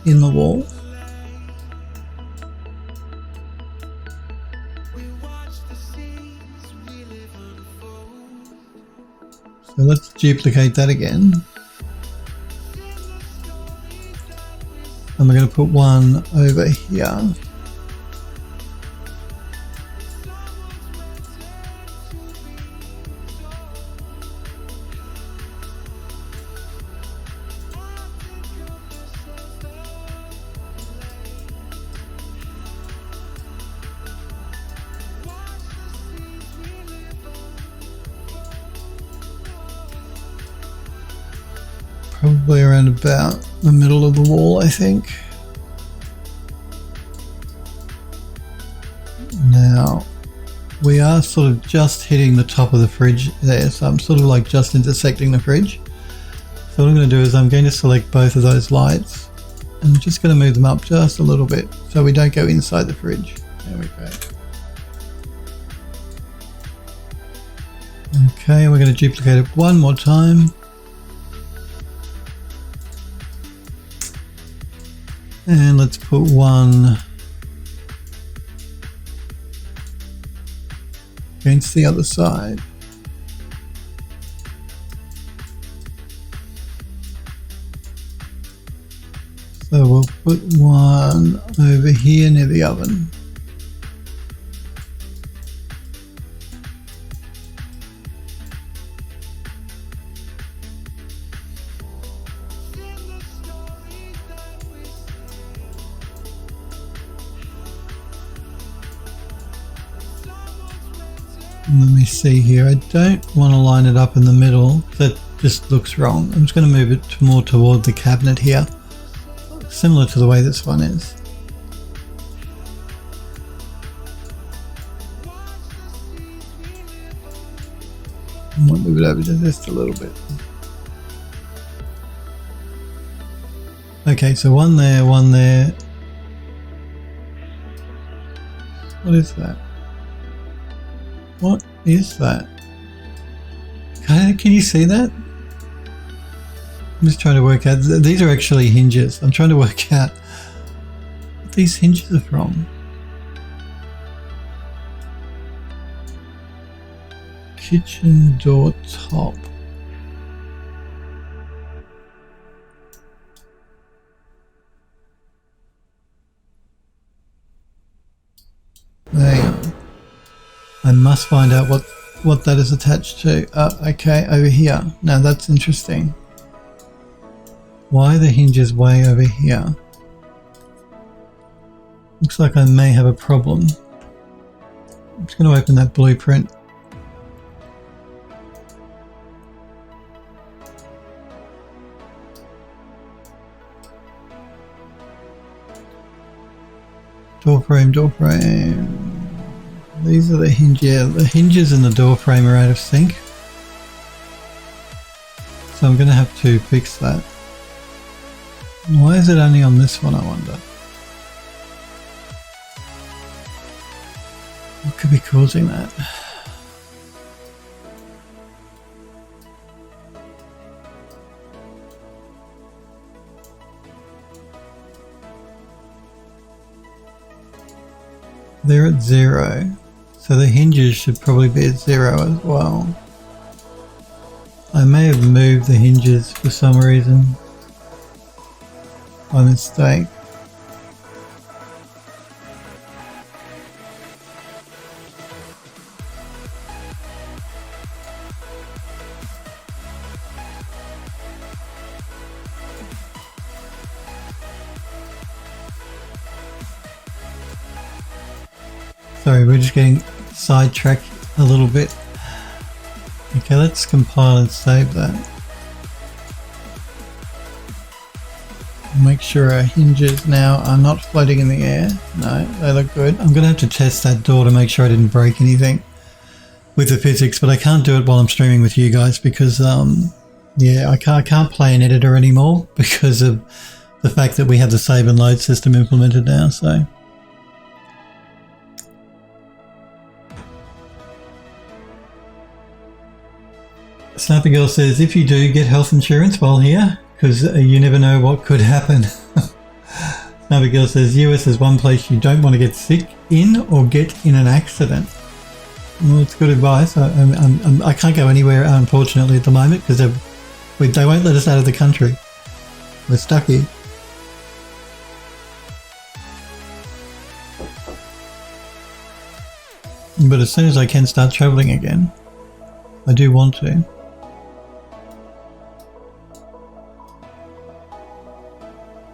in the wall. So let's duplicate that again. And we're going to put one over here. Probably around about the middle of the wall, I think. Now, we are sort of just hitting the top of the fridge there, so I'm sort of like just intersecting the fridge. So what I'm going to do is I'm going to select both of those lights and I'm just going to move them up just a little bit so we don't go inside the fridge. There we go. Okay, we're going to duplicate it one more time. And let's put one against the other side. So we'll put one over here near the oven. Let me see here. I don't want to line it up in the middle. That just looks wrong. I'm just going to move it more toward the cabinet here, similar to the way this one is. I might move it over just a little bit. Okay, so one there, one there. What is that? What is that? Can you see that? I'm just trying to work out. These are actually hinges. I'm trying to work out what these hinges are from. Kitchen door top. I must find out what that is attached to. Okay, over here. Now that's interesting. Why are the hinges way over here? Looks like I may have a problem. I'm just going to open that blueprint. Door frame, door frame. These are the hinges. Yeah, the hinges and the door frame are out of sync. So I'm going to have to fix that. Why is it only on this one, I wonder? What could be causing that? They're at 0, so the hinges should probably be at 0 as well. I may have moved the hinges for some reason by mistake. Sorry, we're just getting sidetracked a little bit. Okay, let's compile and save that. Make sure our hinges now are not floating in the air. No, they look good. I'm going to have to test that door to make sure I didn't break anything with the physics, but I can't do it while I'm streaming with you guys because, yeah, I can't play an editor anymore because of the fact that we have the save and load system implemented now, so... Snappy Girl says, if you do get health insurance while here, because you never know what could happen. Snappy Girl says, US is one place you don't want to get sick in or get in an accident. Well, it's good advice. I can't go anywhere, unfortunately, at the moment, because they won't let us out of the country. We're stuck here. But as soon as I can start travelling again, I do want to.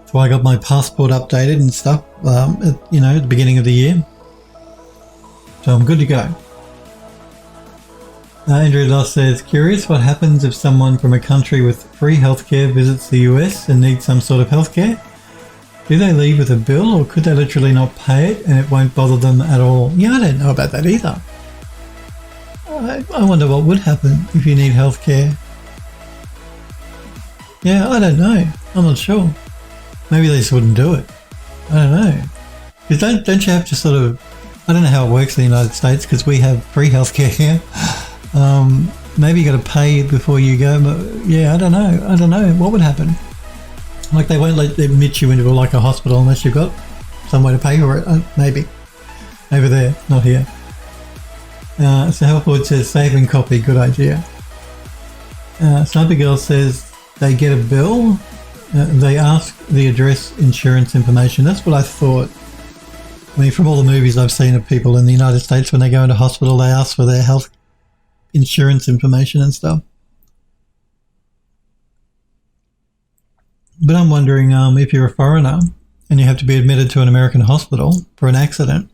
So I got my passport updated and stuff, you know, at the beginning of the year. So I'm good to go. Andrew Loss says, curious what happens if someone from a country with free healthcare visits the US and needs some sort of healthcare? Do they leave with a bill or could they literally not pay it and it won't bother them at all? Yeah, I don't know about that either. I wonder what would happen if you need healthcare. Yeah, I don't know. I'm not sure. Maybe they just wouldn't do it. I don't know. Because don't you have to sort of... I don't know how it works in the United States because we have free healthcare here. Maybe you got to pay before you go. But yeah, I don't know. I don't know. What would happen? Like they won't admit you into like a hospital unless you've got some way to pay for it. Maybe. Over there, not here. So Healthwood says, save and copy, good idea. Sniper Girl says, they get a bill. They ask the address, insurance information. That's what I thought. I mean, from all the movies I've seen of people in the United States, when they go into hospital, they ask for their health insurance information and stuff. But I'm wondering if you're a foreigner and you have to be admitted to an American hospital for an accident,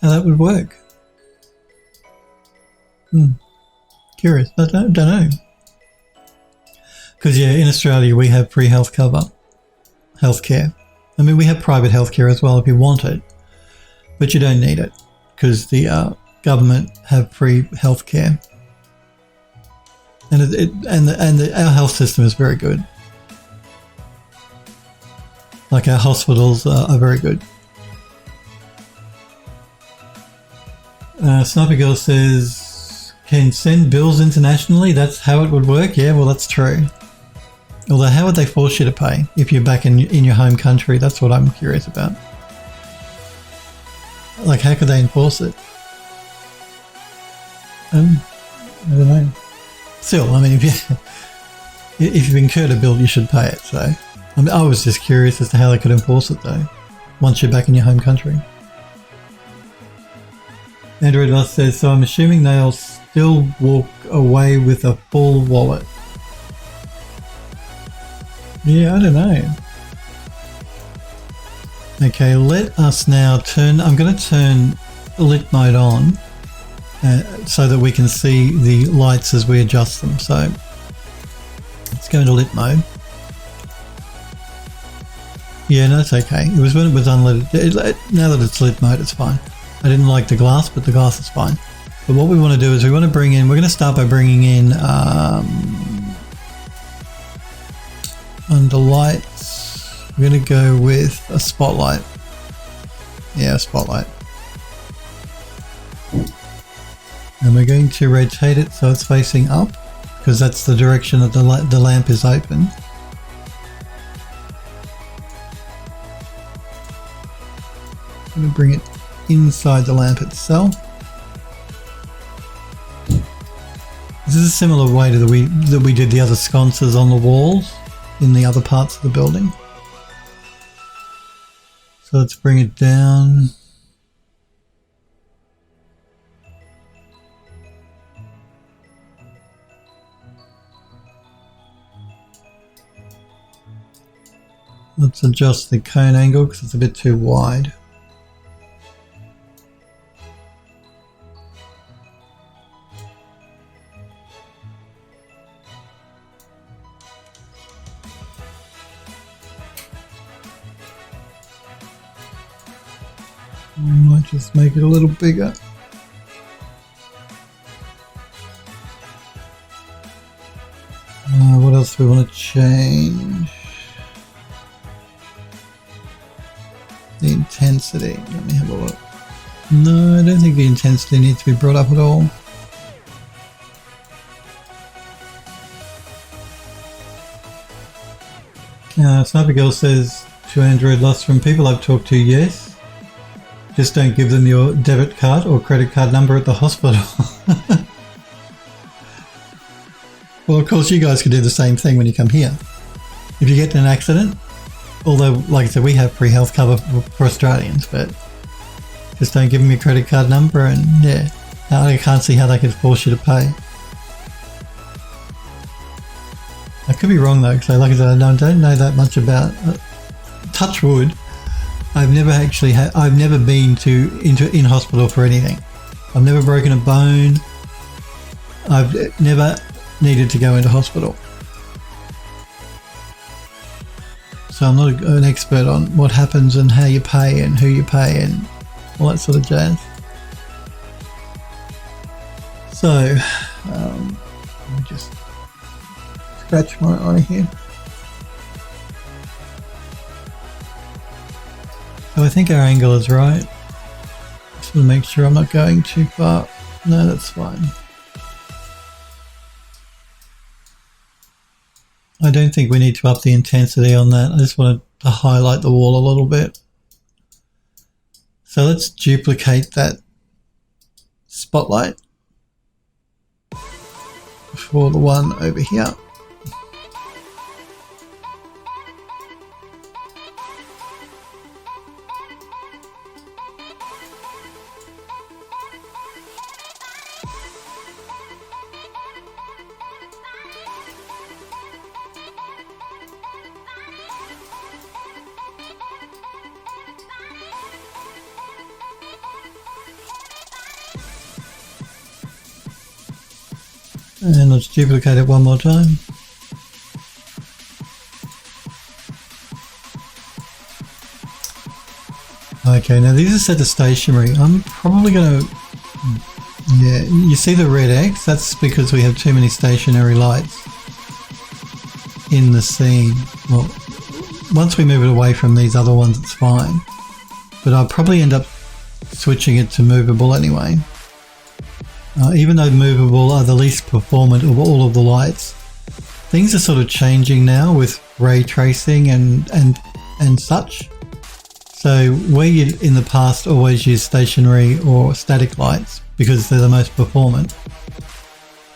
how that would work. Curious. I don't know. Because, yeah, in Australia we have free health cover, healthcare. I mean, we have private healthcare as well if you want it, but you don't need it because the government have free healthcare, and our health system is very good. Like our hospitals are very good. Sniper Girl says, can send bills internationally? That's how it would work? Yeah, well, that's true. Although, how would they force you to pay if you're back in your home country? That's what I'm curious about. Like, how could they enforce it? I don't know. Still, I mean, if you've incurred a bill, you should pay it. So, I mean, I was just curious as to how they could enforce it, though, once you're back in your home country. Android Lust says, so I'm assuming they'll still walk away with a full wallet. Yeah, I don't know. Okay, let us now turn, I'm going to turn lit mode on so that we can see the lights as we adjust them. So let's go into lit mode. Yeah, no, it's okay. It was when it was unlit. Now that it's lit mode, it's fine. I didn't like the glass, but the glass is fine. But what we want to do is we want to bring in, we're going to start by bringing in under lights, we're going to go with a spotlight. Yeah, a spotlight. And we're going to rotate it so it's facing up, because that's the direction that the lamp is open. I'm going to bring it inside the lamp itself. This is a similar way to that we did the other sconces on the walls in the other parts of the building. So let's bring it down. Let's adjust the cone angle because it's a bit too wide. I might just make it a little bigger. What else do we want to change? The intensity. Let me have a look. No, I don't think the intensity needs to be brought up at all. Sniper Girl says to Android Lust, from people I've talked to, yes. Just don't give them your debit card or credit card number at the hospital. Well, of course, you guys can do the same thing when you come here. If you get in an accident, although, like I said, we have free health cover for Australians, but just don't give them your credit card number, and yeah, I can't see how they could force you to pay. I could be wrong though, because like I said, I don't know that much about touch wood. I've never actually I've never been in hospital for anything. I've never broken a bone. I've never needed to go into hospital. So I'm not an expert on what happens and how you pay and who you pay and all that sort of jazz. So let me just scratch my eye here. So I think our angle is right. Just want to make sure I'm not going too far. No, that's fine. I don't think we need to up the intensity on that. I just wanted to highlight the wall a little bit. So let's duplicate that spotlight for the one over here. And let's duplicate it one more time. Okay, now these are set to stationary. I'm probably going to... Yeah, you see the red X? That's because we have too many stationary lights in the scene. Well, once we move it away from these other ones, it's fine. But I'll probably end up switching it to movable anyway. Even though movable are the least performant of all of the lights, things are sort of changing now with ray tracing and such. So where you in the past always use stationary or static lights because they're the most performant,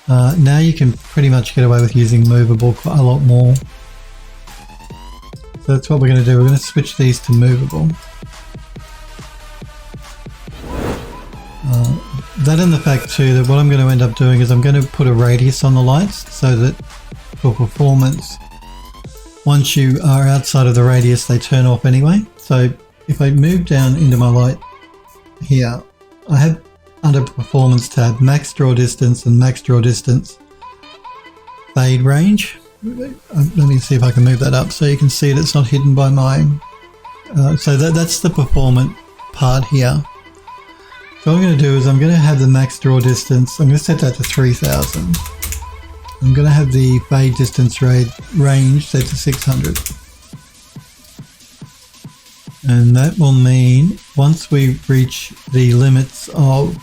now you can pretty much get away with using movable quite a lot more. So that's what we're going to do. We're going to switch these to movable. that and the fact too that what I'm going to end up doing is I'm going to put a radius on the lights so that for performance, once you are outside of the radius, they turn off anyway. So if I move down into my light here, I have under performance tab max draw distance and max draw distance fade range. Let me see if I can move that up so you can see it. It's not hidden by mine. So that's the performance part here. So what I'm going to do is I'm going to have the max draw distance. I'm going to set that to 3000. I'm going to have the fade distance range set to 600. And that will mean once we reach the limits of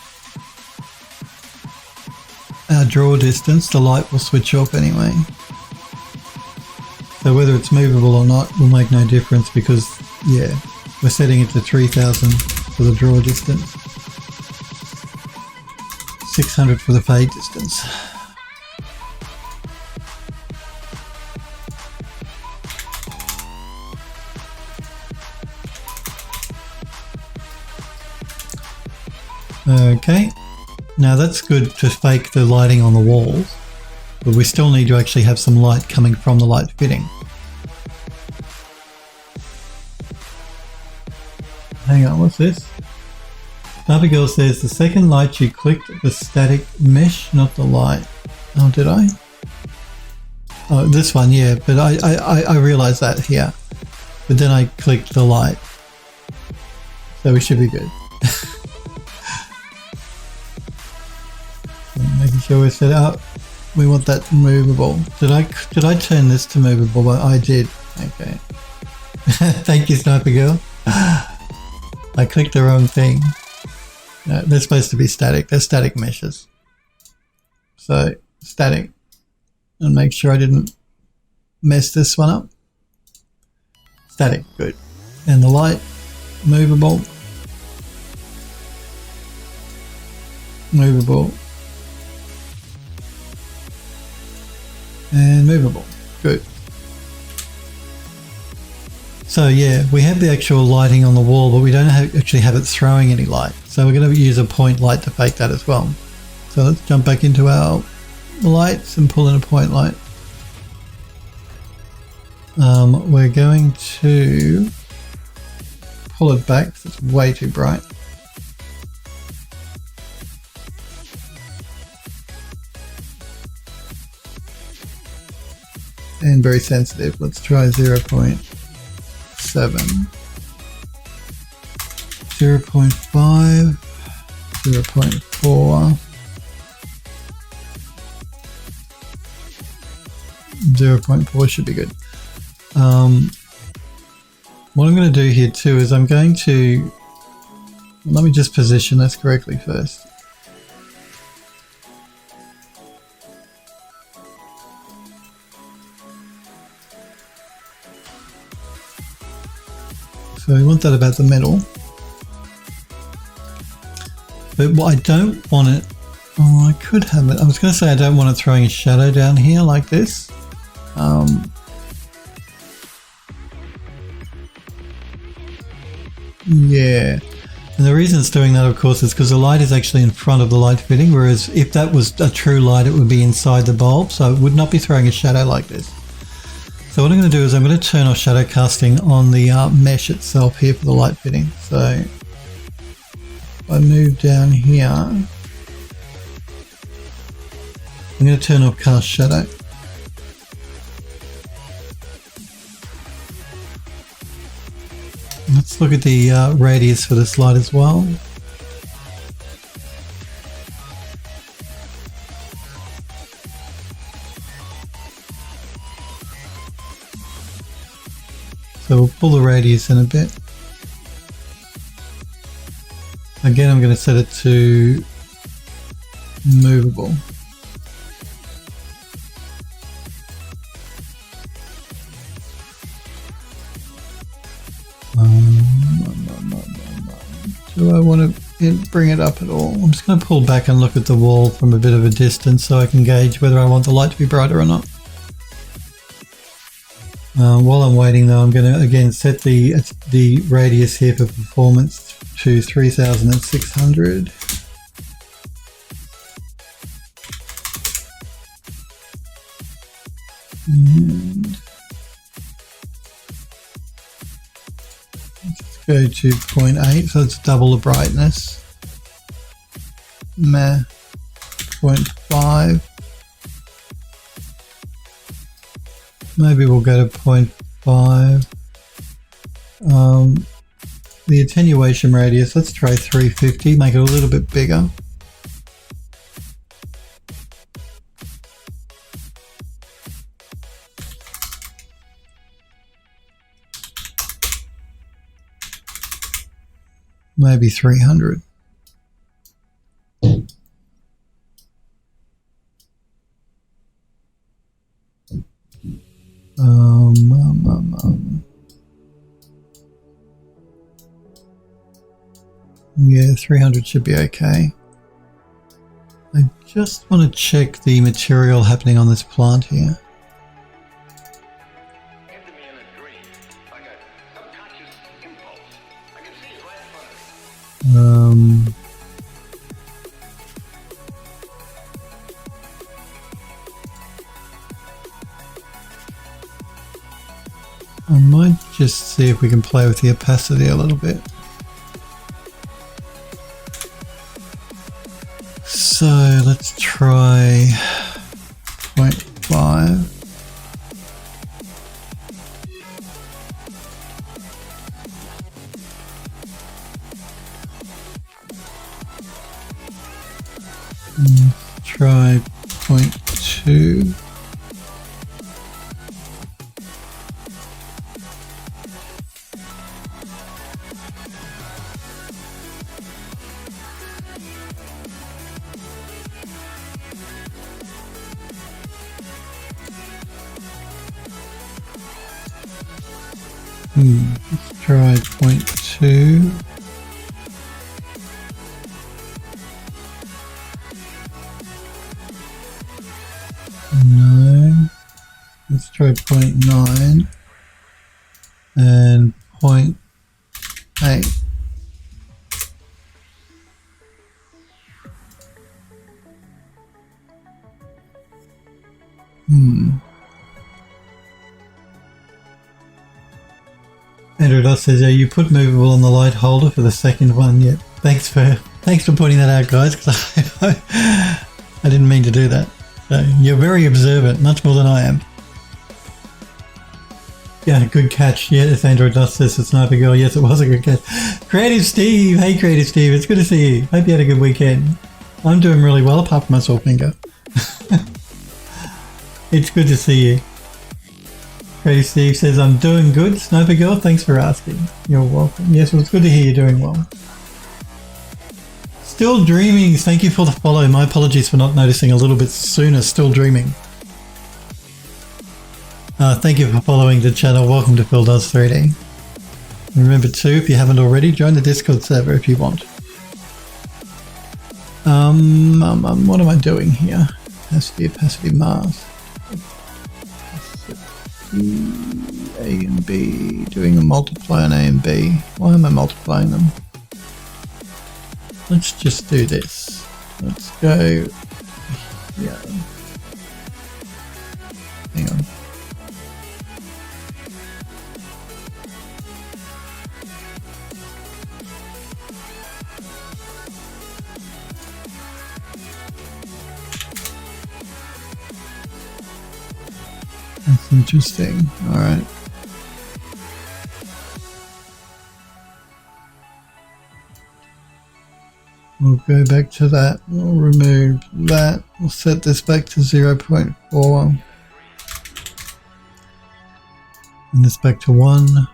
our draw distance, the light will switch off anyway. So whether it's movable or not will make no difference because, yeah, we're setting it to 3000 for the draw distance, 600 for the fade distance. Okay, now that's good to fake the lighting on the walls, but we still need to actually have some light coming from the light fitting. Hang on, what's this? Sniper Girl says the second light you clicked the static mesh, not the light. Oh, did I? Oh, this one, yeah, but I realized that here. But then I clicked the light. So we should be good. Making sure we're set up. We want that movable. Did I turn this to movable? Well, I did. Okay. Thank you, Sniper Girl. I clicked the wrong thing. No, they're supposed to be static. They're static meshes. So static. And make sure I didn't mess this one up. Static, good. And the light, movable. Movable. And movable. Good. So yeah, we have the actual lighting on the wall, but we don't actually have it throwing any light. So we're going to use a point light to fake that as well. So let's jump back into our lights and pull in a point light. We're going to pull it back because it's way too bright. And very sensitive. Let's try 0.7, 0.5, 0.4, 0.4 should be good. What I'm going to do here too is I'm going to, let me just position this correctly first. So we want that about the middle. But what I don't want it, oh, I could have it. I was going to say I don't want it throwing a shadow down here like this. Yeah. And the reason it's doing that, of course, is because the light is actually in front of the light fitting, whereas if that was a true light, it would be inside the bulb, so it would not be throwing a shadow like this. So what I'm going to do is I'm going to turn off shadow casting on the mesh itself here for the light fitting. So if I move down here, I'm going to turn off cast shadow. Let's look at the radius for this light as well. So we'll pull the radius in a bit. Again, I'm going to set it to movable. Do I want to bring it up at all? I'm just going to pull back and look at the wall from a bit of a distance so I can gauge whether I want the light to be brighter or not. While I'm waiting though, I'm going to again set the radius here for performance to 3600. go to 0.8, so it's double the brightness. 0.5. Maybe we'll go to 0.5. The attenuation radius, let's try 350, make it a little bit bigger. Maybe 300. Yeah, 300 should be okay. I just want to check the material happening on this plant here. I might just see if we can play with the opacity a little bit. So let's try 0.5. Try 0.2. Let's try 0.2. No. Let's try 0.9 and 0.8. Andrew Doss says, yeah, you put movable on the light holder for the second one. Yeah, thanks for pointing that out, guys, because I didn't mean to do that. So you're very observant, much more than I am. Yeah, good catch. Yes, Andrew Doss says, it's Sniper Girl. Yes, it was a good catch. Creative Steve. Hey, Creative Steve. It's good to see you. Hope you had a good weekend. I'm doing really well, apart from my sore finger. It's good to see you. Creative Steve says, I'm doing good. Sniper Girl, thanks for asking. You're welcome. Yes, well, it's good to hear you're doing well. Still Dreaming, thank you for the follow. My apologies for not noticing a little bit sooner. Still Dreaming. Thank you for following the channel. Welcome to Phil Does 3D. Remember too, if you haven't already, join the Discord server if you want. What am I doing here? Opacity mask. A and B, doing a multiply on A and B. Why am I multiplying them? Let's just do this. Let's go here. Hang on. That's interesting. All right. We'll go back to that. We'll remove that. We'll set this back to 0.4. And this back to 1.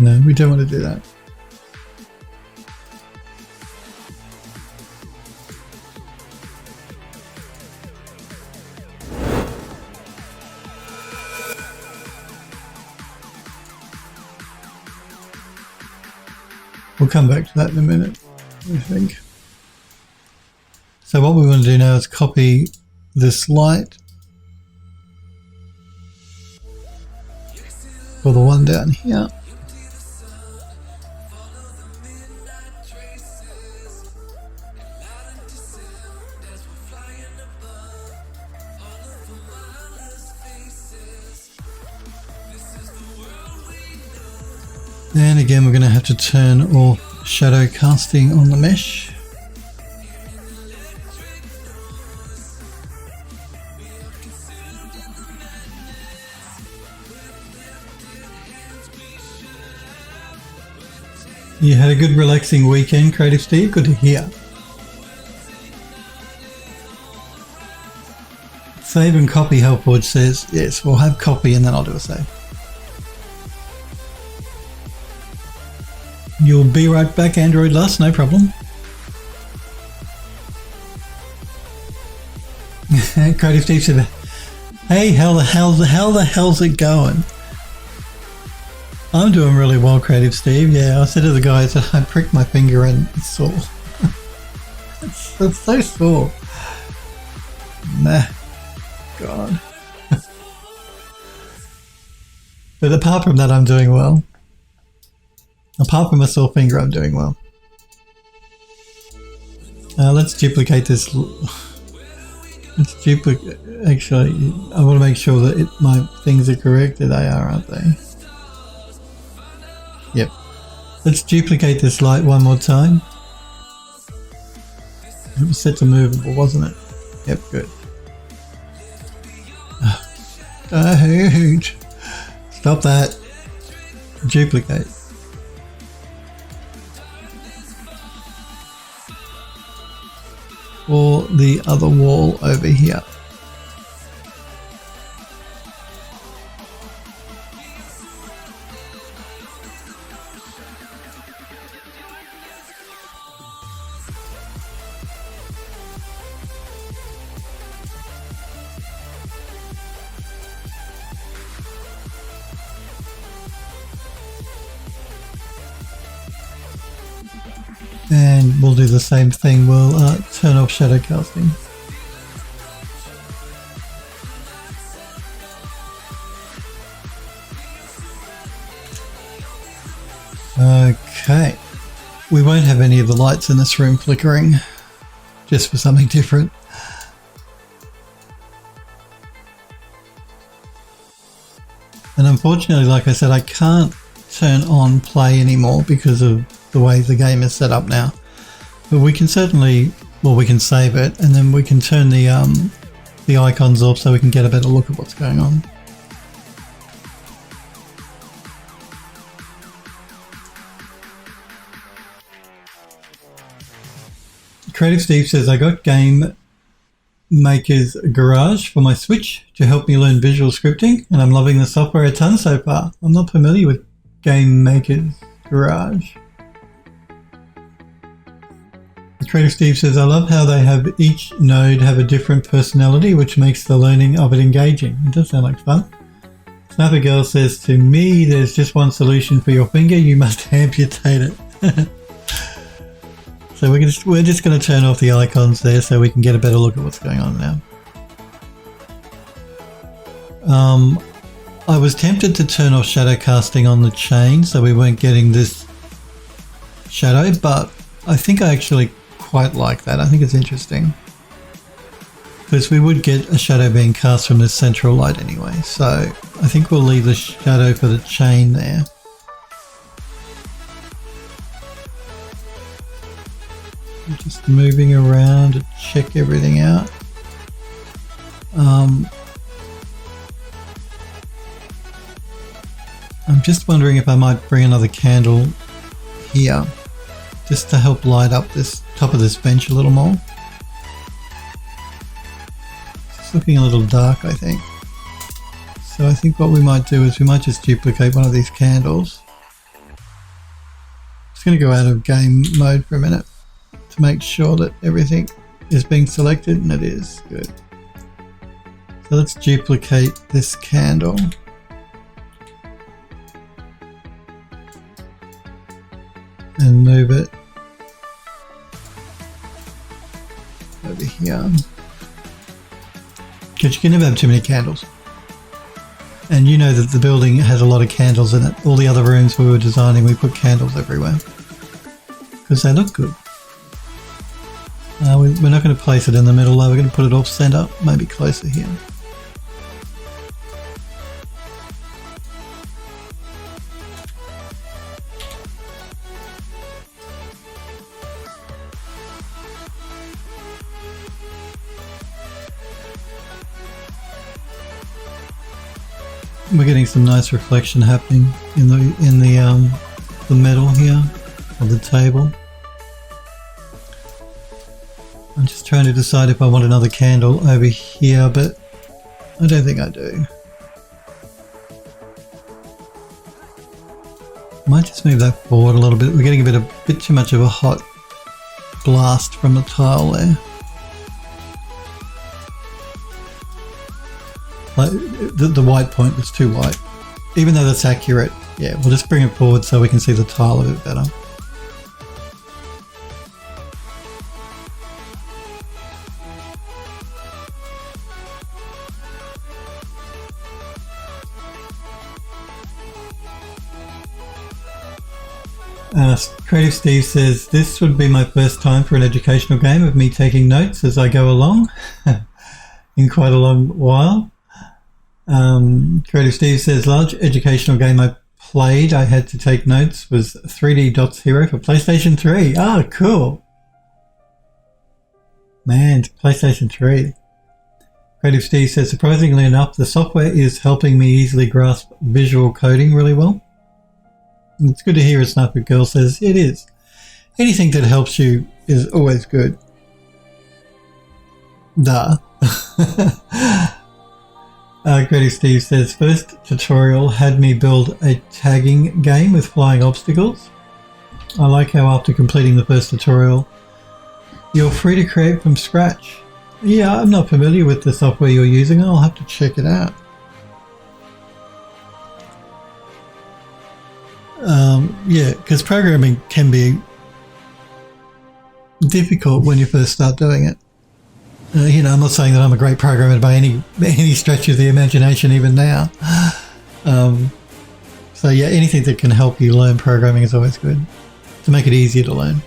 No, we don't want to do that. We'll come back to that in a minute, I think. So what we want to do now is copy this light for the one down here. And again, we're going to have to turn off shadow casting on the mesh. You had a good relaxing weekend, Creative Steve? Good to hear. Save and copy, Helpwood says. Yes, we'll have copy and then I'll do a save. You'll be right back, Android Lust, no problem. Creative Steve said, hey, how the hell's it going? I'm doing really well, Creative Steve. Yeah, I said to the guys, I pricked my finger and it's sore. it's so sore. Nah, God. But apart from that, I'm doing well. Apart from a sore finger, I'm doing well. Let's duplicate this. Let's duplicate. Actually, I want to make sure that my things are correct. They are, aren't they? Yep. Let's duplicate this light one more time. It was set to movable, wasn't it? Yep, good. Don't. Stop that. Duplicate. Or the other wall over here. And we'll do the same thing, we'll turn off shadow casting. Okay, we won't have any of the lights in this room flickering, just for something different. And unfortunately, like I said, I can't turn on play anymore because of the way the game is set up now. But we can certainly, well, we can save it and then we can turn the icons off so we can get a better look at what's going on. Creative Steve says, I got Game Maker's Garage for my Switch to help me learn visual scripting and I'm loving the software a ton so far. I'm not familiar with Game Maker's Garage. Creative Steve says, I love how they have each node have a different personality, which makes the learning of it engaging. It does sound like fun. Snapper Girl says, to me, there's just one solution for your finger. You must amputate it. So we're just going to turn off the icons there so we can get a better look at what's going on now. I was tempted to turn off shadow casting on the chain so we weren't getting this shadow, but I think I actually quite like that. I think it's interesting because we would get a shadow being cast from this central light anyway, so I think we'll leave the shadow for the chain there. I'm just moving around to check everything out. I'm just wondering if I might bring another candle here just to help light up this top of this bench a little more. It's looking a little dark, I think. So I think what we might do is we might just duplicate one of these candles. Just going to go out of game mode for a minute to make sure that everything is being selected, and it is. Good. So let's duplicate this candle. And move it over over here. Because you can never have too many candles. And you know that the building has a lot of candles in it. All the other rooms we were designing, we put candles everywhere. Because they look good. We're not going to place it in the middle though, we're going to put it off center, maybe closer here. We're getting some nice reflection happening in the metal here of the table. I'm just trying to decide if I want another candle over here, but I don't think I do. Might just move that forward a little bit. We're getting a bit too much of a hot blast from the tile there. Like the white point was too white. Even though that's accurate, yeah, we'll just bring it forward so we can see the tile a bit better. Creative Steve says, this would be my first time for an educational game of me taking notes as I go along in quite a long while. Creative Steve says, large educational game I played, I had to take notes, was 3D Dots Hero for PlayStation 3. Oh, cool. Man, PlayStation 3. Creative Steve says, surprisingly enough, the software is helping me easily grasp visual coding really well. It's good to hear a Sniper Girl says, it is. Anything that helps you is always good. Duh. Creative Steve says, first tutorial had me build a tagging game with flying obstacles. I like how after completing the first tutorial, you're free to create from scratch. Yeah, I'm not familiar with the software you're using. I'll have to check it out. Yeah, because programming can be difficult when you first start doing it. I'm not saying that I'm a great programmer by any stretch of the imagination even now. So yeah, anything that can help you learn programming is always good, to make it easier to learn.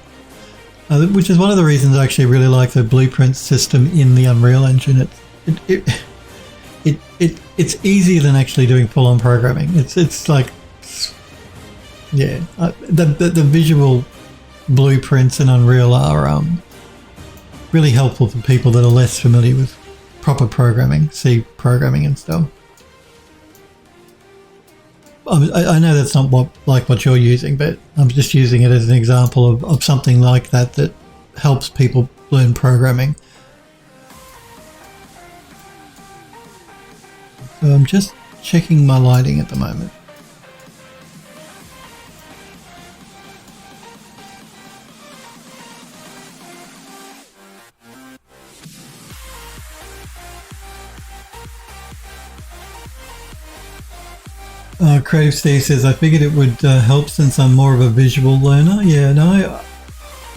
Which is one of the reasons I actually really like the blueprint system in the Unreal Engine. It's easier than actually doing full-on programming. It's like, yeah, the visual blueprints in Unreal are really helpful for people that are less familiar with proper programming, C programming and stuff. I know that's not what you're using, but I'm just using it as an example of something like that helps people learn programming. So I'm just checking my lighting at the moment. Creative Steve says, I figured it would help since I'm more of a visual learner. Yeah, no,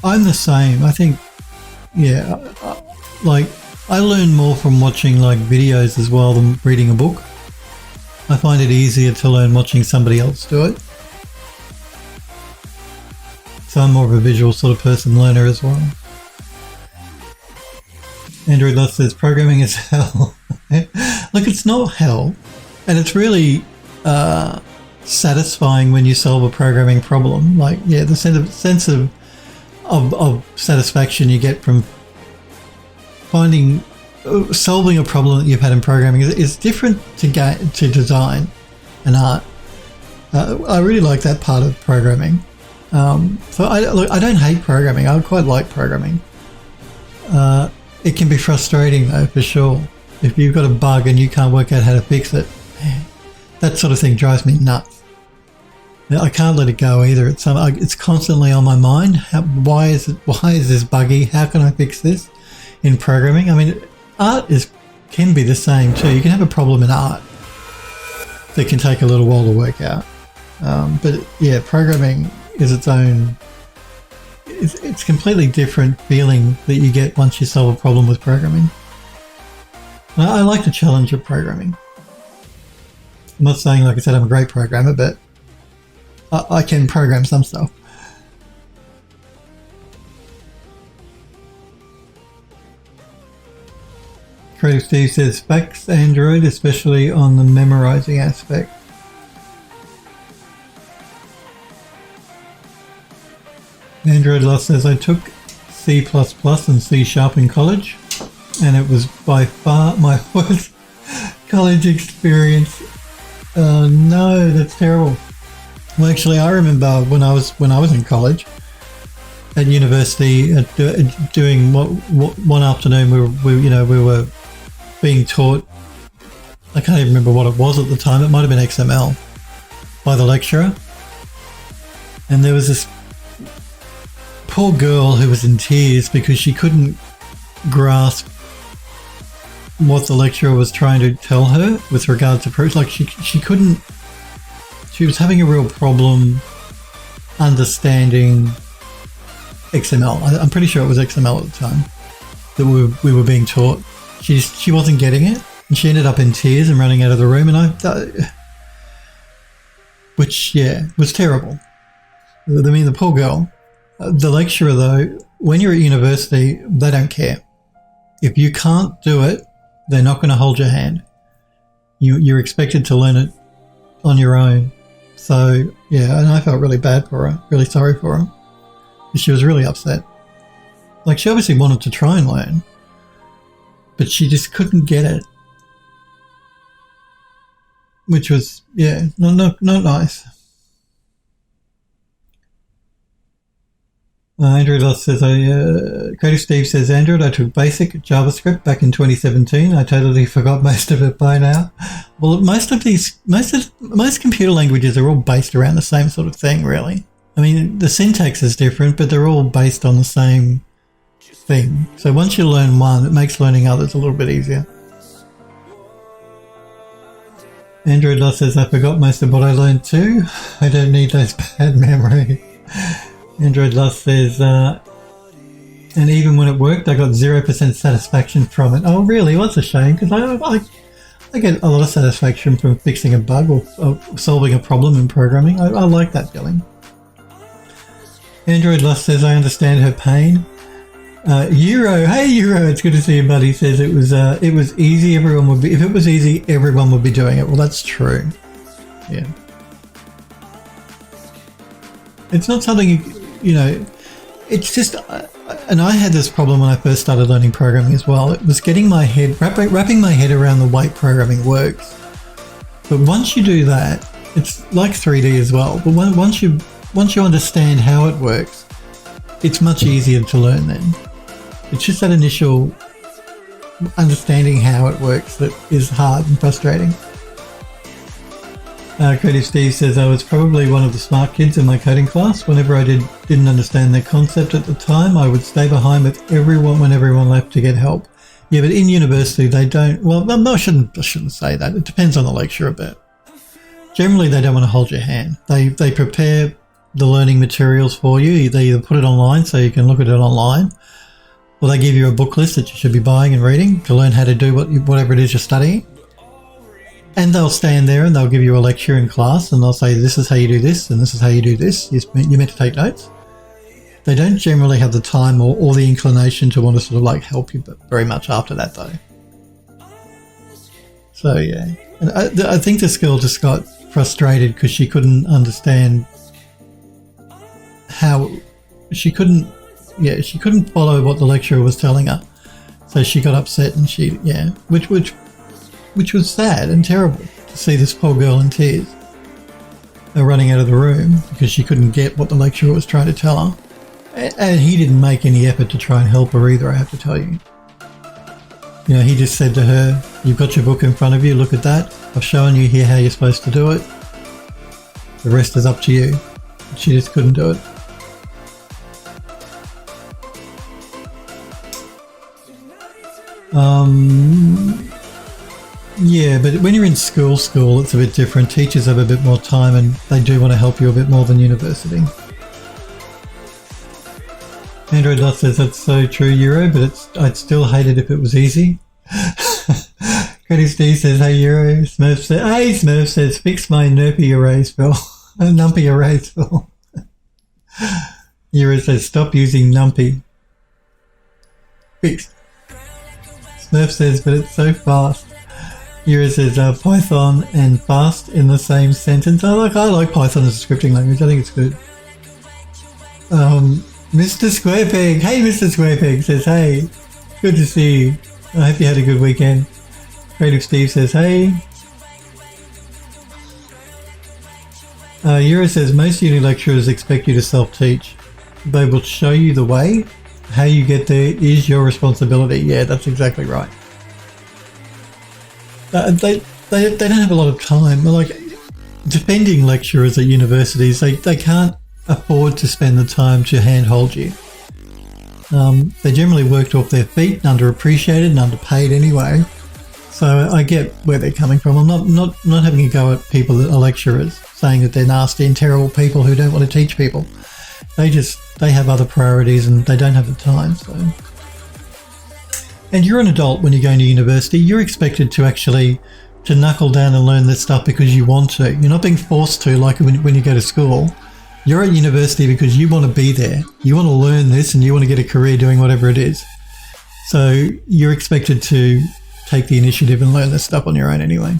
I'm the same. I think, yeah, like I learn more from watching like videos as well than reading a book. I find it easier to learn watching somebody else do it. So I'm more of a visual sort of person, learner as well. Andrew Luss says, programming is hell. Look, it's not hell. And it's really satisfying when you solve a programming problem. Like, yeah, the sense of satisfaction you get from solving a problem that you've had in programming is different to design and art. I really like that part of programming. So I don't hate programming. I quite like programming. It can be frustrating though, for sure. If you've got a bug and you can't work out how to fix it, man, that sort of thing drives me nuts. I can't let it go either. It's constantly on my mind. Why is this buggy? How can I fix this in programming? I mean, art can be the same too. You can have a problem in art that can take a little while to work out. But yeah, programming is its own. it's a completely different feeling that you get once you solve a problem with programming. I like the challenge of programming. I'm not saying, like I said, I'm a great programmer, but I can program some stuff. Creative Steve says, "Facts Android, especially on the memorizing aspect." Android Lost says, "I took C++ and C# in college, and it was by far my worst college experience." Oh no, that's terrible. Well, actually, I remember when I was in college, at university, doing one afternoon, we were being taught. I can't even remember what it was at the time. It might have been XML by the lecturer, and there was this poor girl who was in tears because she couldn't grasp what the lecturer was trying to tell her with regard to proof. Like she couldn't. She was having a real problem understanding XML. I'm pretty sure it was XML at the time that we were being taught. She wasn't getting it, and she ended up in tears and running out of the room. And which was terrible. I mean, the poor girl. The lecturer, though, when you're at university, they don't care. If you can't do it, they're not going to hold your hand. You're expected to learn it on your own. So, yeah, and I felt really bad for her, really sorry for her. She was really upset. Like, she obviously wanted to try and learn, but she just couldn't get it. Which was, not nice. Android Lost says, Creative Steve says, "Android, I took basic JavaScript back in 2017. I totally forgot most of it by now." Well, most computer languages are all based around the same sort of thing, really. I mean, the syntax is different, but they're all based on the same thing. So once you learn one, it makes learning others a little bit easier. Android Lost says, "I forgot most of what I learned too. I don't need those bad memories." Android Lost says, "And even when it worked, I got 0% satisfaction from it." Oh, really? What's a shame, because I get a lot of satisfaction from fixing a bug or solving a problem in programming. I like that feeling. Android Lost says, "I understand her pain." Euro, hey Euro, it's good to see you, buddy. Says it was easy. If it was easy, everyone would be doing it. Well, that's true. Yeah. It's not something it's just, and I had this problem when I first started learning programming as well. It was getting my head, wrapping my head around the way programming works. But once you do that, it's like 3D as well. But once you understand how it works, it's much easier to learn then. It's just that initial understanding how it works that is hard and frustrating. Creative Steve says, "I was probably one of the smart kids in my coding class. Whenever I didn't understand the concept at the time, I would stay behind with everyone when everyone left to get help." Yeah, but in university they don't. Well, no, I shouldn't say that. It depends on the lecturer a bit. Generally, they don't want to hold your hand. They prepare the learning materials for you. They either put it online so you can look at it online, or they give you a book list that you should be buying and reading to learn how to do whatever it is you're studying. And they'll stand there and they'll give you a lecture in class and they'll say, "This is how you do this and this is how you do this. You're meant to take notes." They don't generally have the time or the inclination to want to sort of like help you very much after that though. So yeah. And I think this girl just got frustrated because she couldn't understand how she couldn't follow what the lecturer was telling her. So she got upset and which was sad and terrible to see this poor girl in tears running out of the room because she couldn't get what the lecturer was trying to tell her. And he didn't make any effort to try and help her either, I have to tell you. He just said to her, "You've got your book in front of you, look at that. I've shown you here how you're supposed to do it. The rest is up to you." She just couldn't do it. Yeah, but when you're in school, it's a bit different. Teachers have a bit more time and they do want to help you a bit more than university. Android Dot says that's so true, Euro, but I'd still hate it if it was easy. Credit Steve says, hey Euro. Smurf says, fix my Numpy array spell. Numpy array spell. Euro says, stop using Numpy. Fixed. Smurf says, but it's so fast. Euro says, Python and fast in the same sentence. I like Python as a scripting language. I think it's good. Mr. Squarepeg. Hey, Mr. Squarepeg says, hey, good to see you. I hope you had a good weekend. Creative Steve says, hey. Euro says, most uni lecturers expect you to self-teach. They will show you the way. How you get there is your responsibility. Yeah, that's exactly right. They don't have a lot of time. Like, defending lecturers at universities, they can't afford to spend the time to handhold you. They generally worked off their feet, underappreciated and underpaid anyway. So I get where they're coming from. I'm not having a go at people that are lecturers, saying that they're nasty and terrible people who don't want to teach people. They have other priorities and they don't have the time. So, and you're an adult when you're going to university. You're expected to knuckle down and learn this stuff because you want to. You're not being forced to, like when you go to school. You're at university because you want to be there. You want to learn this and you want to get a career doing whatever it is. So you're expected to take the initiative and learn this stuff on your own anyway.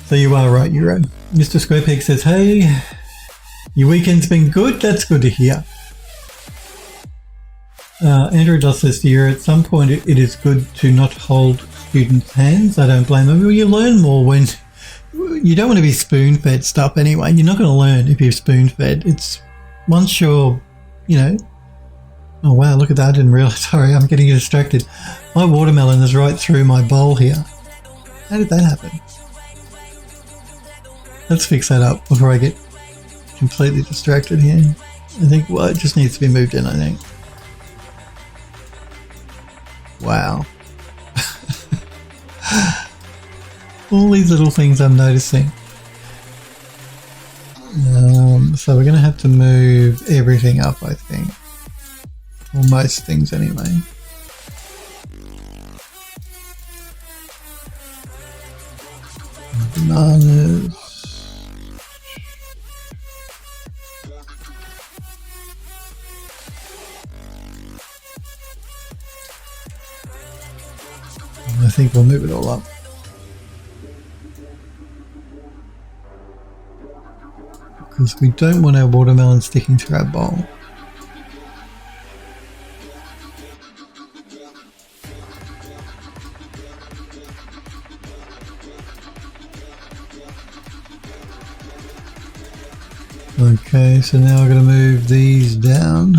So you are right, Euro. Mr. Squarepeg says, hey, your weekend's been good? That's good to hear. Andrew does says to Euro, at some point it is good to not hold students' hands. I don't blame them. Well, you learn more when... You don't want to be spoon-fed stuff anyway. You're not going to learn if you're spoon-fed. It's once you're, oh wow, look at that. I didn't realize. Sorry, I'm getting distracted. My watermelon is right through my bowl here. How did that happen? Let's fix that up before I get completely distracted here. I think, it just needs to be moved in, I think. Wow. All these little things I'm noticing. So we're going to have to move everything up, I think. Or most things anyway. Bananas. I think we'll move it all up. Because we don't want our watermelon sticking to our bowl. Okay, so now I'm going to move these down.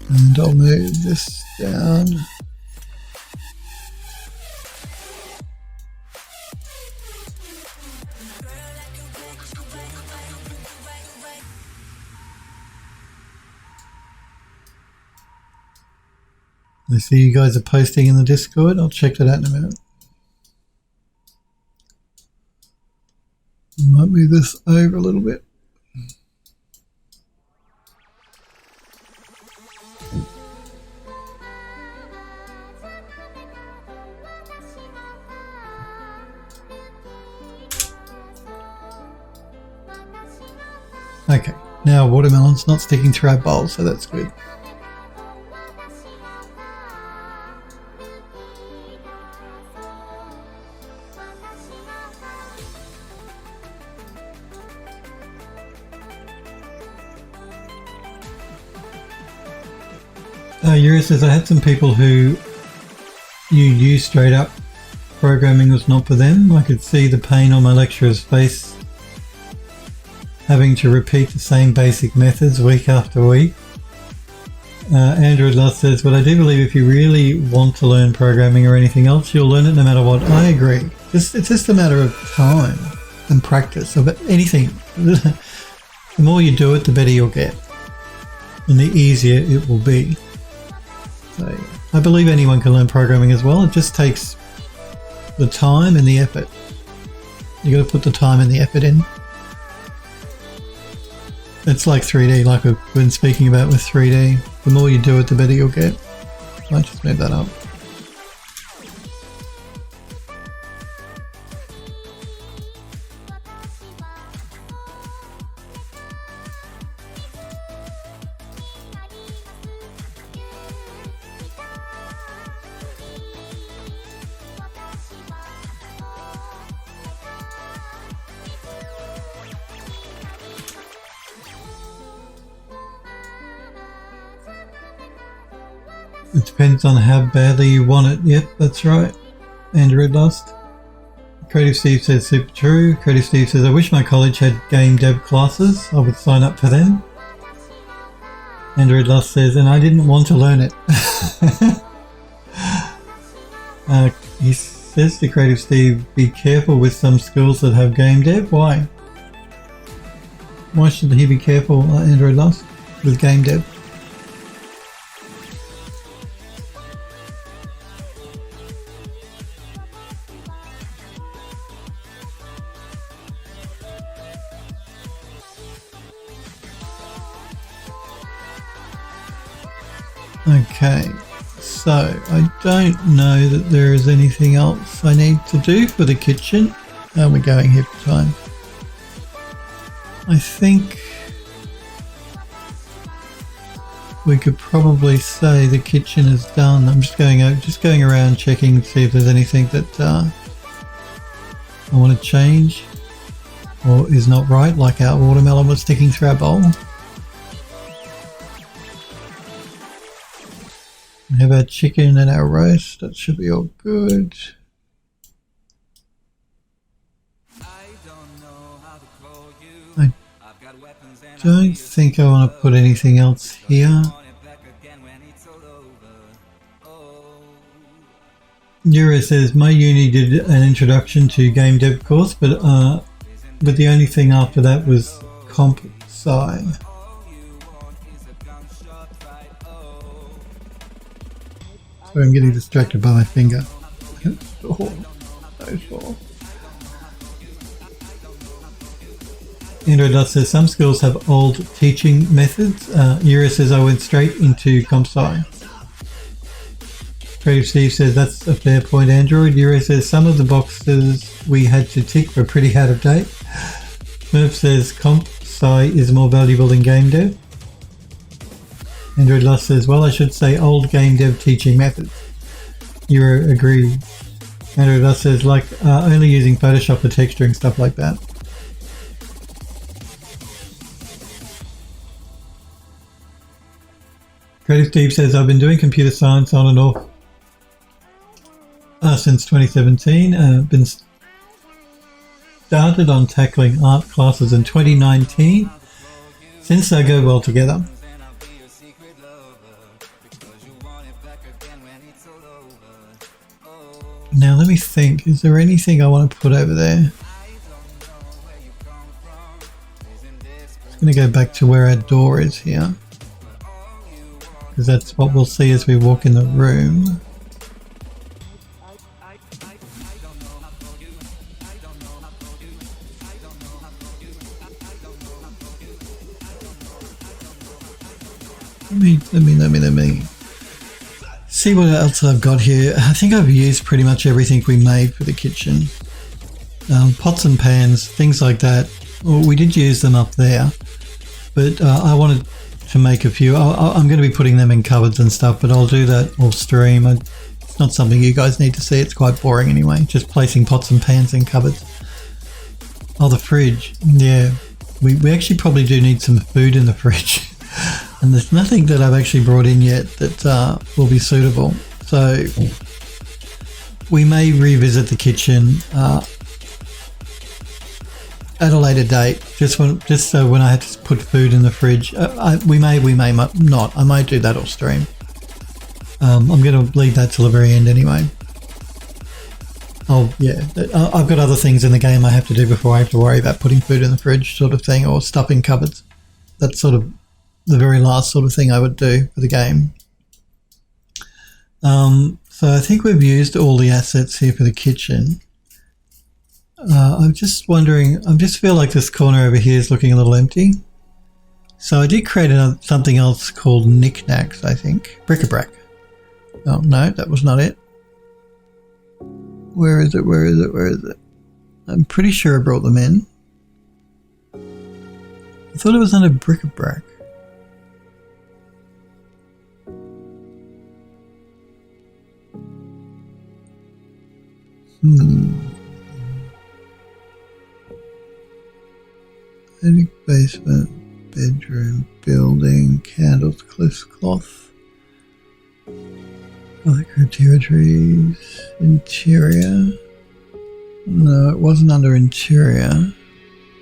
And I'll move this down. I see you guys are posting in the Discord. I'll check that out in a minute. I might move this over a little bit. Okay, now watermelon's not sticking to our bowl, so that's good. Yuri says, I had some people who you use straight up programming was not for them. I could see the pain on my lecturer's face having to repeat the same basic methods week after week. Andrew Lust says, but I do believe if you really want to learn programming or anything else, you'll learn it no matter what. I agree. It's just a matter of time and practice of anything. The more you do it, the better you'll get. and the easier it will be. So I believe anyone can learn programming as well. It just takes the time and the effort. You got to put the time and the effort in. It's like 3D, like we've been speaking about with 3D. The more you do it, the better you'll get. I'll just move that up. It depends on how badly you want it. Yep, that's right. Android Lost. Creative Steve says super true. Creative Steve says I wish my college had game dev classes. I would sign up for them. Android Lost says, and I didn't want to learn it. He says to Creative Steve, be careful with some schools that have game dev. Why? Why should he be careful, Android Lost, with game dev? Okay, so I don't know that there is anything else I need to do for the kitchen. How are we going here for time? I think we could probably say the kitchen is done. I'm just going around checking to see if there's anything that I want to change or is not right, like our watermelon was sticking through our bowl. We have our chicken and our roast. That should be all good. I don't think I want to put anything else here. Yura says, my uni did an introduction to game dev course, but the only thing after that was comp sci. I'm getting distracted by my finger. Android Dot says some schools have old teaching methods. Yura says I went straight into comp sci. Creative Steve says that's a fair point, Android. Yura says some of the boxes we had to tick were pretty out of date. Murph says comp sci is more valuable than game dev. Android Lost says, well, I should say old game dev teaching methods. You agree. Android Lost says, like only using Photoshop for texturing, stuff like that. Creative Steve says, I've been doing computer science on and off since 2017. Been started on tackling art classes in 2019. Since they go well together. Now let me think, is there anything I want to put over there? Just going to go back to where our door is here. Because that's what we'll see as we walk in the room. Let me see what else I've got here. I think I've used pretty much everything we made for the kitchen. Pots and pans, things like that. Well, we did use them up there, but I wanted to make a few. I'm going to be putting them in cupboards and stuff, but I'll do that off stream. It's not something you guys need to see. It's quite boring anyway, just placing pots and pans in cupboards. Oh, the fridge. Yeah, we actually probably do need some food in the fridge. And there's nothing that I've actually brought in yet that will be suitable. So we may revisit the kitchen at a later date, just so when I had to put food in the fridge. We may not. I might do that off stream. I'm going to leave that till the very end anyway. Oh yeah, I've got other things in the game I have to do before I have to worry about putting food in the fridge, sort of thing, or stuffing cupboards. That's sort of the very last sort of thing I would do for the game. So I think we've used all the assets here for the kitchen. I'm just wondering, I just feel like this corner over here is looking a little empty. So I did create something else called knickknacks, I think. Bric-a-brac. Oh, no, that was not it. Where is it? Where is it? Where is it? I'm pretty sure I brought them in. I thought it was under bric-a-brac. Attic, basement, bedroom, building, candles, cliffs, cloth, micro territories, interior. No, it wasn't under interior.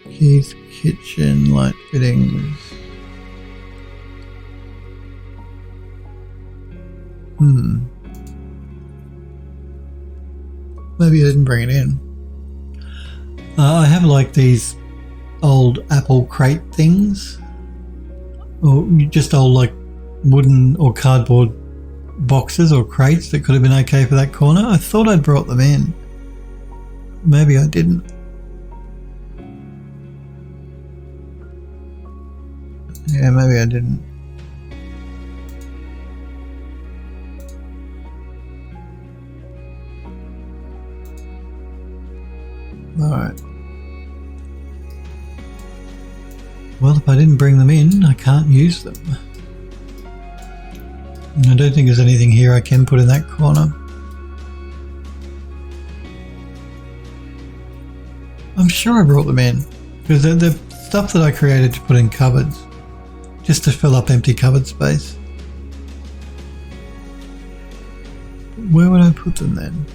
Keys, kitchen, light fittings. Maybe I didn't bring it in. I have like these old apple crate things, or just old like wooden or cardboard boxes or crates that could have been okay for that corner. I thought I'd brought them in. Maybe I didn't. Yeah, maybe I didn't. Alright. Well, if I didn't bring them in, I can't use them. And I don't think there's anything here I can put in that corner. I'm sure I brought them in, because they're stuff that I created to put in cupboards, just to fill up empty cupboard space. Where would I put them then?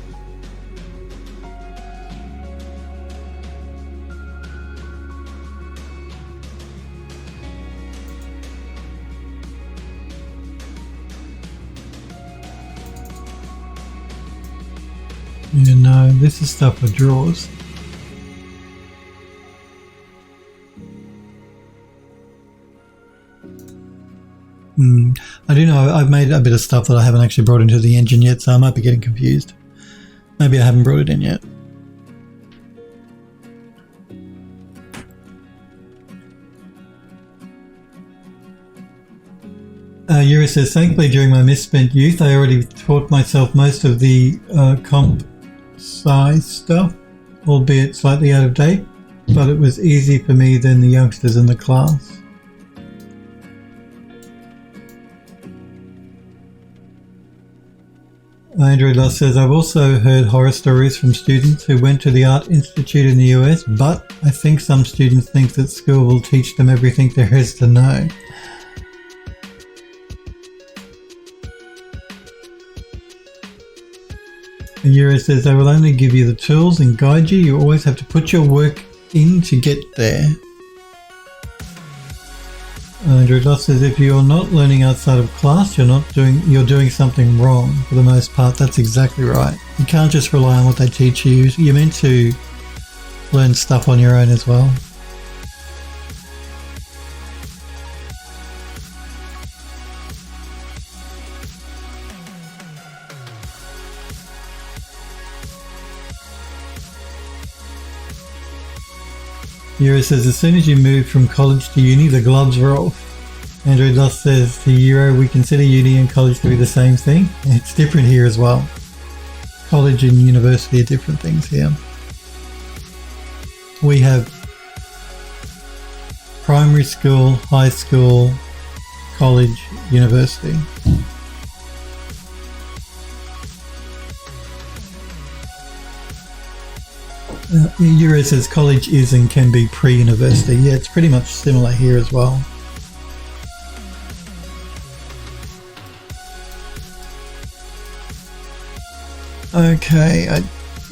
Yeah, no, this is stuff for drawers. I do know I've made a bit of stuff that I haven't actually brought into the engine yet, so I might be getting confused. Maybe I haven't brought it in yet. Yuri says, thankfully during my misspent youth I already taught myself most of the comp sci stuff, albeit slightly out of date, but it was easy for me than the youngsters in the class. Andrew Loss says, I've also heard horror stories from students who went to the Art Institute in the US, but I think some students think that school will teach them everything there is to know. And Yura says, they will only give you the tools and guide you. You always have to put your work in to get there. Andrew Doss says, if you're not learning outside of class, you're doing something wrong for the most part. That's exactly right. You can't just rely on what they teach you. You're meant to learn stuff on your own as well. Euro says, as soon as you move from college to uni, the gloves were off. Andrew Doss says, to Euro, we consider uni and college to be the same thing. It's different here as well. College and university are different things here. We have primary school, high school, college, university. Euro says college is and can be pre-university. Yeah, it's pretty much similar here as well. Okay,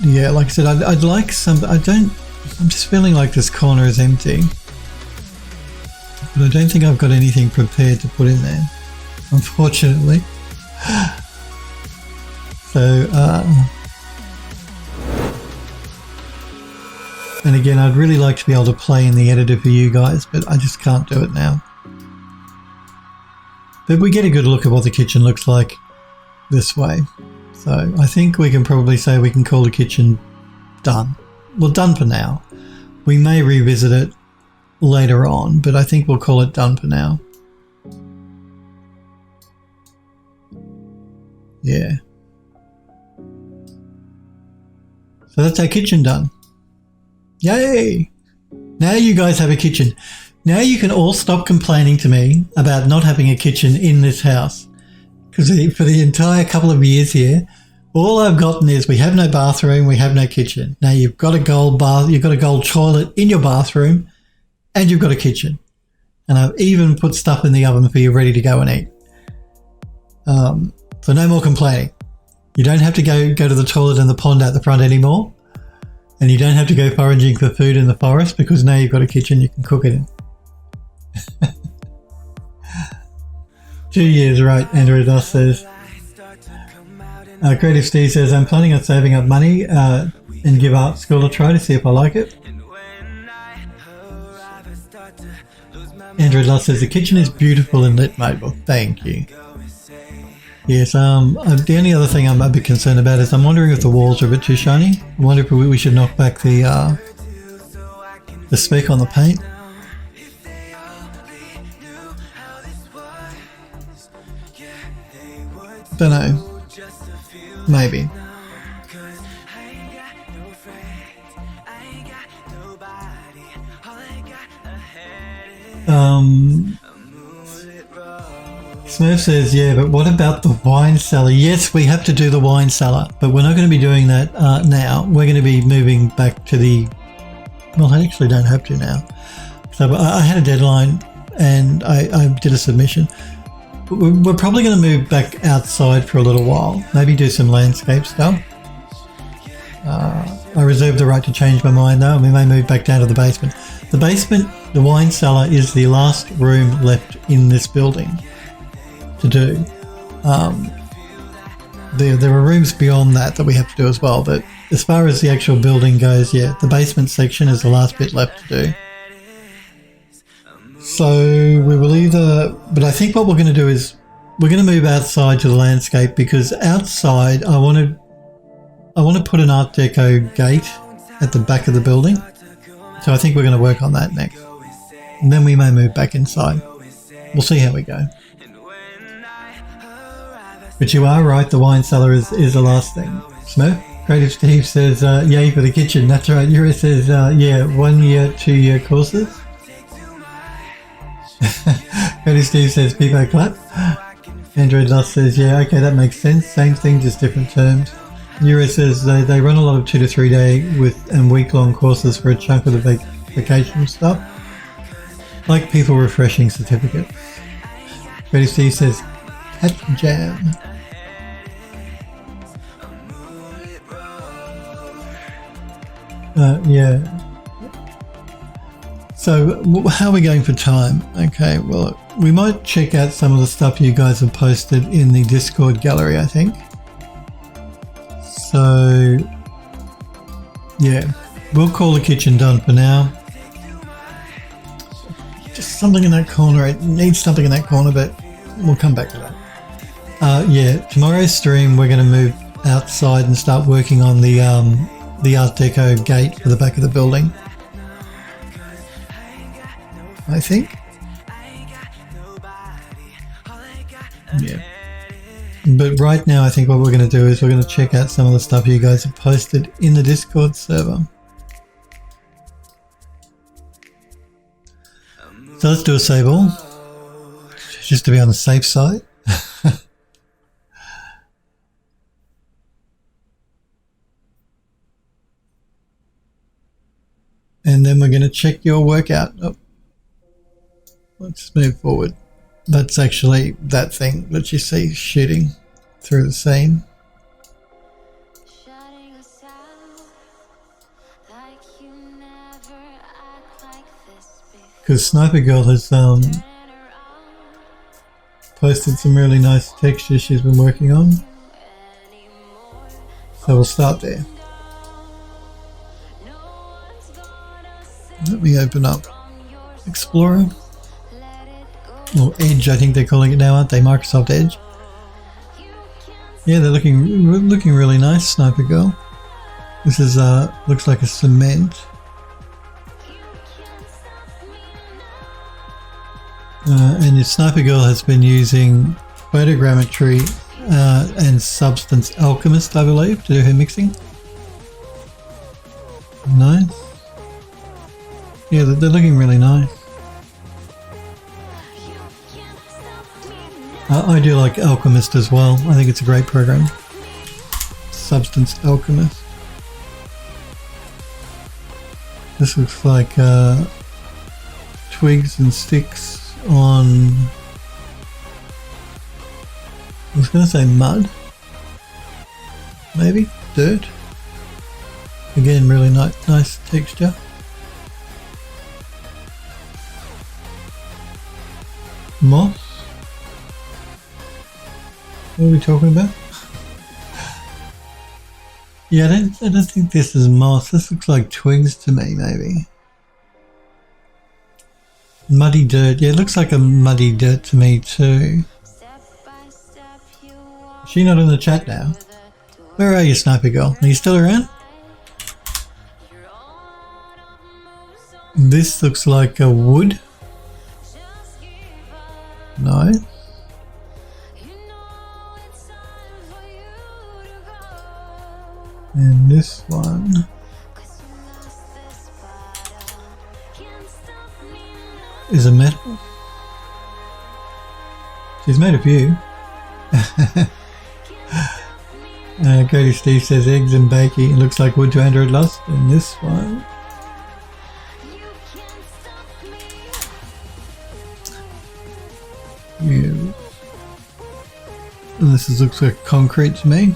yeah, like I said, I'd like some. I'm just feeling like this corner is empty, but I don't think I've got anything prepared to put in there, unfortunately. So, and again, I'd really like to be able to play in the editor for you guys, but I just can't do it now. But we get a good look at what the kitchen looks like this way. So I think we can probably say we can call the kitchen done. Well, done for now. We may revisit it later on, but I think we'll call it done for now. Yeah. So that's our kitchen done. Yay! Now you guys have a kitchen. Now you can all stop complaining to me about not having a kitchen in this house. Because for the entire couple of years here, all I've gotten is we have no bathroom, we have no kitchen. Now you've got a gold toilet in your bathroom, and you've got a kitchen. And I've even put stuff in the oven for you ready to go and eat. So no more complaining. You don't have to go to the toilet in the pond out the front anymore. And you don't have to go foraging for food in the forest because now you've got a kitchen you can cook it in. 2 years, right, Andrew Doss says. Creative Steve says, I'm planning on saving up money and give art school a try to see if I like it. Andrew Doss says, the kitchen is beautiful in lit mode. Well, thank you. Yes, the only other thing I'm a bit concerned about is I'm wondering if the walls are a bit too shiny. I wonder if we should knock back the speck on the paint. Don't know. Maybe. Smurf says, yeah, but what about the wine cellar? Yes, we have to do the wine cellar, but we're not going to be doing that now. We're going to be moving back to the... Well, I actually don't have to now. So I had a deadline and I did a submission. We're probably going to move back outside for a little while. Maybe do some landscape stuff. I reserve the right to change my mind though, and we may move back down to the basement. The basement, the wine cellar, is the last room left in this building to do. There are rooms beyond that we have to do as well, but as far as the actual building goes, yeah, the basement section is the last bit left to do. So we will either, but I think what we're going to do is we're going to move outside to the landscape, because outside I want to put an Art Deco gate at the back of the building. So I think we're going to work on that next. And then we may move back inside. We'll see how we go. But you are right, the wine cellar is the last thing. Smurf? Creative Steve says, yay for the kitchen. That's right. Yura says, yeah, 1 year, 2 year courses. Creative Steve says, people clap. Andrew Doss says, yeah, okay, that makes sense. Same thing, just different terms. Yura says they run a lot of 2 to 3 day and week-long courses for a chunk of the vacation stuff. Like people refreshing certificates. Creative Steve says, hat jam. Yeah. So how are we going for time? Okay, well, we might check out some of the stuff you guys have posted in the Discord gallery, I think. So, yeah, we'll call the kitchen done for now. Just something in that corner. It needs something in that corner, but we'll come back to that. Yeah, tomorrow's stream we're going to move outside and start working on the Art Deco gate for the back of the building, I think. Yeah. But right now I think what we're going to do is we're going to check out some of the stuff you guys have posted in the Discord server. So let's do a save all, just to be on the safe side. And then we're going to check your workout. Oh, let's move forward. That's actually that thing that you see shooting through the scene. Because Sniper Girl has posted some really nice textures she's been working on. So we'll start there. Let me open up Explorer. Or Edge, I think they're calling it now, aren't they? Microsoft Edge. Yeah, they're looking really nice, Sniper Girl. This is looks like a cement. And if Sniper Girl has been using photogrammetry and Substance Alchemist, I believe, to do her mixing. Nice. Yeah, they're looking really nice. I do like Alchemist as well. I think it's a great program. Substance Alchemist. This looks like twigs and sticks on, I was going to say mud, maybe dirt. Again, really nice texture. Moss. What are we talking about? Yeah, I don't think this is moss. This looks like twigs to me, maybe. Muddy dirt. Yeah, it looks like a muddy dirt to me too. Is she not in the chat now? Where are you, Sniper Girl? Are you still around? This looks like a wood. No. And this one is a metal. She's made a few. Cody Steve says eggs and bakey. It looks like wood to Android Lost. And this one. Yeah. And this looks like concrete to me.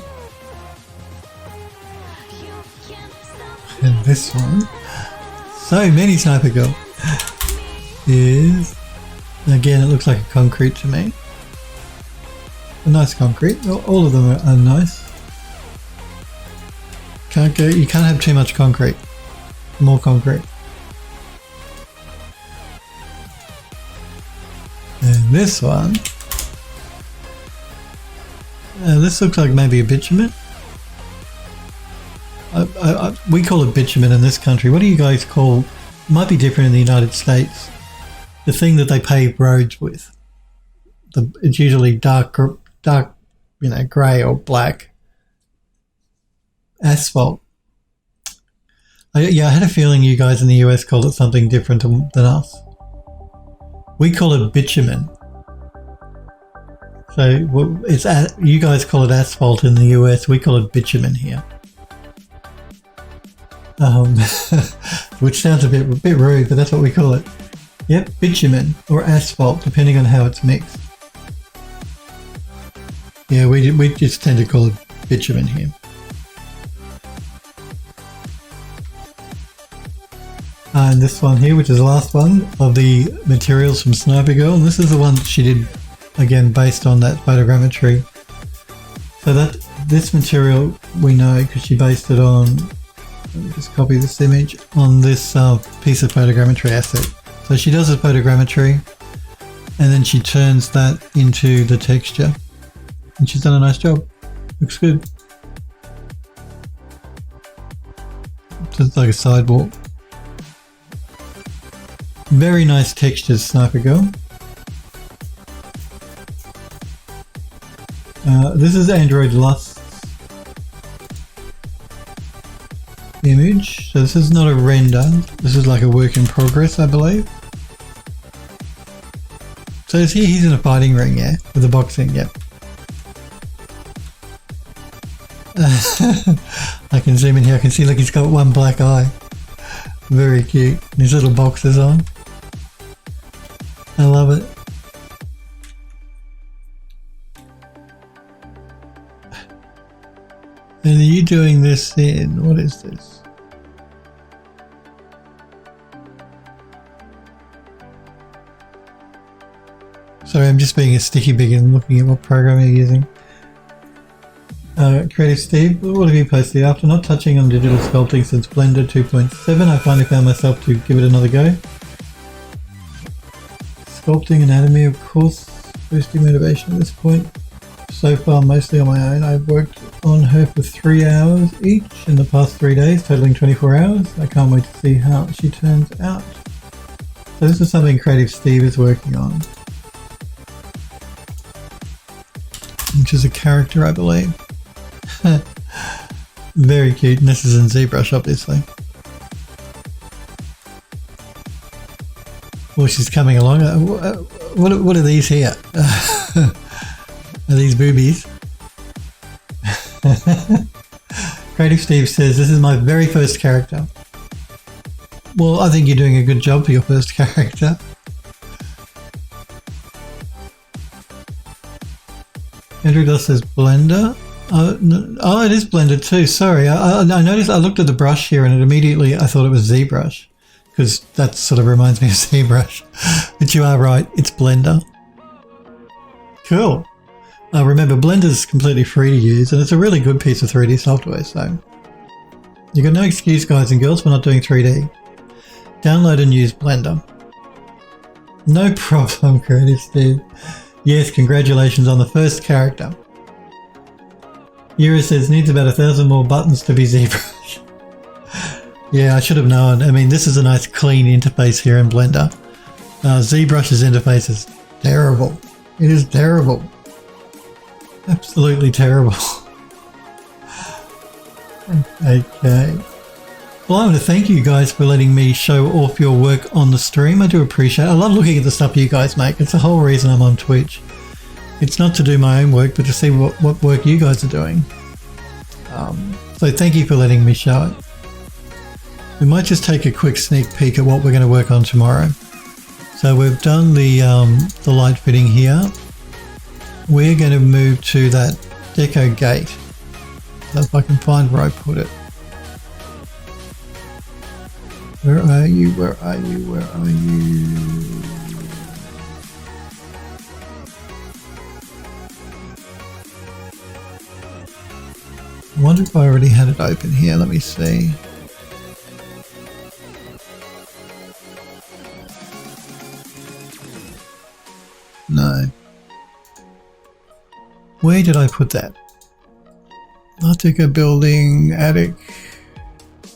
And this one, so many Sniper Girl, is, again, it looks like a concrete to me. A nice concrete. All of them are nice. You can't have too much concrete. More concrete. And this one, this looks like maybe a bitumen. We call it bitumen in this country. What do you guys call? Might be different in the United States. The thing that they pave roads with. It's usually dark, grey or black. Asphalt. I had a feeling you guys in the US called it something different than us. We call it bitumen. So you guys call it asphalt in the US. We call it bitumen here. Which sounds a bit rude, but that's what we call it. Yep, bitumen or asphalt, depending on how it's mixed. Yeah, we just tend to call it bitumen here. And this one here, which is the last one of the materials from Sniper Girl, and this is the one that she did, again, based on that photogrammetry. So this material we know because she based it on. Let me just copy this image on this piece of photogrammetry asset. So she does the photogrammetry and then she turns that into the texture. And she's done a nice job. Looks good. Just like a sidewalk. Very nice textures, Sniper Girl. This is Android Lust image. So this is not a render. This is like a work in progress, I believe. So he's in a fighting ring, yeah, with a boxing, yep. I can zoom in here. I can see, look, he's got one black eye. Very cute. And his little boxers on. I love it. And are you doing this in, what is this? Sorry, I'm just being a sticky big and looking at what program you're using. Creative Steve, what have you posted? After not touching on digital sculpting since Blender 2.7, I finally found myself to give it another go. sculpting anatomy, of course, boosting motivation at this point. So far, mostly on my own. I've worked on her for 3 hours each in the past 3 days, totaling 24 hours. I can't wait to see how she turns out. So this is something Creative Steve is working on, which is a character, I believe. Very cute, and this is in ZBrush, obviously. Well, she's coming along. What are these here? Are these boobies? Creative Steve says, this is my very first character. Well, I think you're doing a good job for your first character. Andrew Doss says Blender. Oh, it is Blender too. Sorry, I noticed. I looked at the brush here, and immediately I thought it was ZBrush, because that sort of reminds me of ZBrush. But you are right, it's Blender. Cool. Remember, Blender's completely free to use, and it's a really good piece of 3D software. So you got no excuse, guys and girls, for not doing 3D. Download and use Blender. No problem, Creative Steve. Yes, congratulations on the first character. Yura says, needs about 1,000 more buttons to be ZBrush. Yeah, I should have known. I mean, this is a nice clean interface here in Blender. ZBrush's interface is terrible. It is terrible. Absolutely terrible. Okay. Well, I want to thank you guys for letting me show off your work on the stream. I do appreciate it. I love looking at the stuff you guys make. It's the whole reason I'm on Twitch. It's not to do my own work, but to see what work you guys are doing. So thank you for letting me show it. We might just take a quick sneak peek at what we're going to work on tomorrow. So we've done the light fitting here. We're going to move to that deco gate. So if I can find where I put it. Where are you? Where are you? Where are you? I wonder if I already had it open here. Let me see. No. Where did I put that? Art Deco building, attic,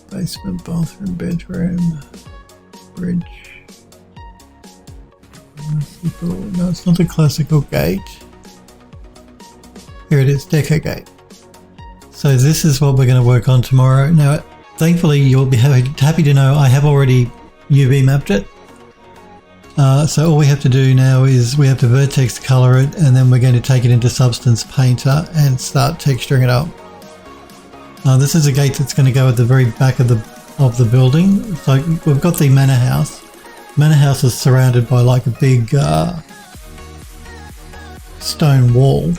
basement, bathroom, bedroom, bridge. No, it's not the classical gate. Here it is, deco gate. So this is what we're going to work on tomorrow. Now, thankfully, you'll be happy to know I have already UV mapped it. So all we have to do now is we have to vertex color it, and then we're going to take it into Substance Painter and start texturing it up. This is a gate that's going to go at the very back of the building. So we've got the manor house. Manor house is surrounded by like a big stone wall,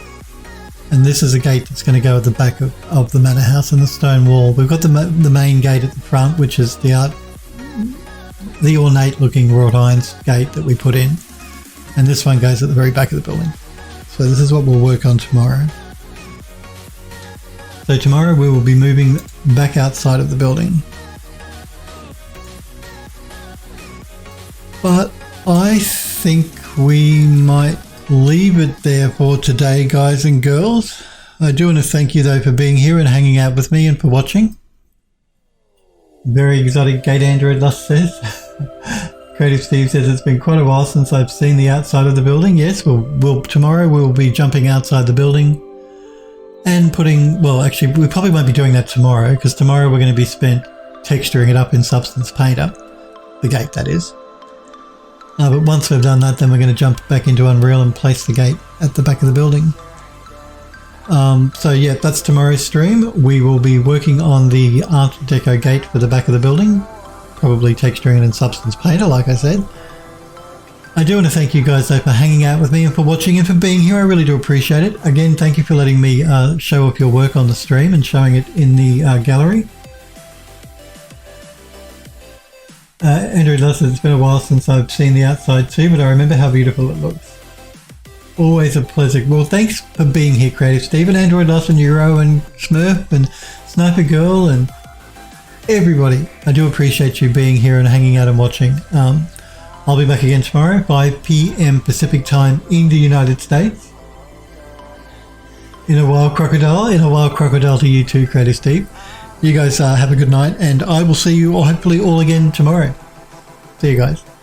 and this is a gate that's going to go at the back of the manor house and the stone wall. We've got the main gate at the front, which is the ornate looking wrought irons gate that we put in, and this one goes at the very back of the building. So this is what we'll work on tomorrow. So tomorrow we will be moving back outside of the building. But I think we might leave it there for today, guys and girls. I do want to thank you though for being here and hanging out with me and for watching. Very exotic gate, Android Lust says. Creative Steve says it's been quite a while since I've seen the outside of the building. Yes, tomorrow we'll be jumping outside the building and putting, well, actually we probably won't be doing that tomorrow, because tomorrow we're going to be spent texturing it up in Substance Painter, the gate that is. But once we've done that, then we're going to jump back into Unreal and place the gate at the back of the building. So yeah, that's tomorrow's stream. We will be working on the Art Deco gate for the back of the building, probably texturing it in Substance Painter, like I said. I do want to thank you guys though for hanging out with me and for watching and for being here. I really do appreciate it. Again, thank you for letting me show off your work on the stream and showing it in the gallery. Andrew Doss says it's been a while since I've seen the outside too, but I remember how beautiful it looks. Always a pleasure. Well, thanks for being here, Creative Steve, and Android Lost and Euro and Smurf and Sniper Girl and everybody. I do appreciate you being here and hanging out and watching. I'll be back again tomorrow, 5 p.m. Pacific time in the United States. In a wild crocodile to you too, Creative Steve. You guys have a good night, and I will see you hopefully all again tomorrow. See you guys.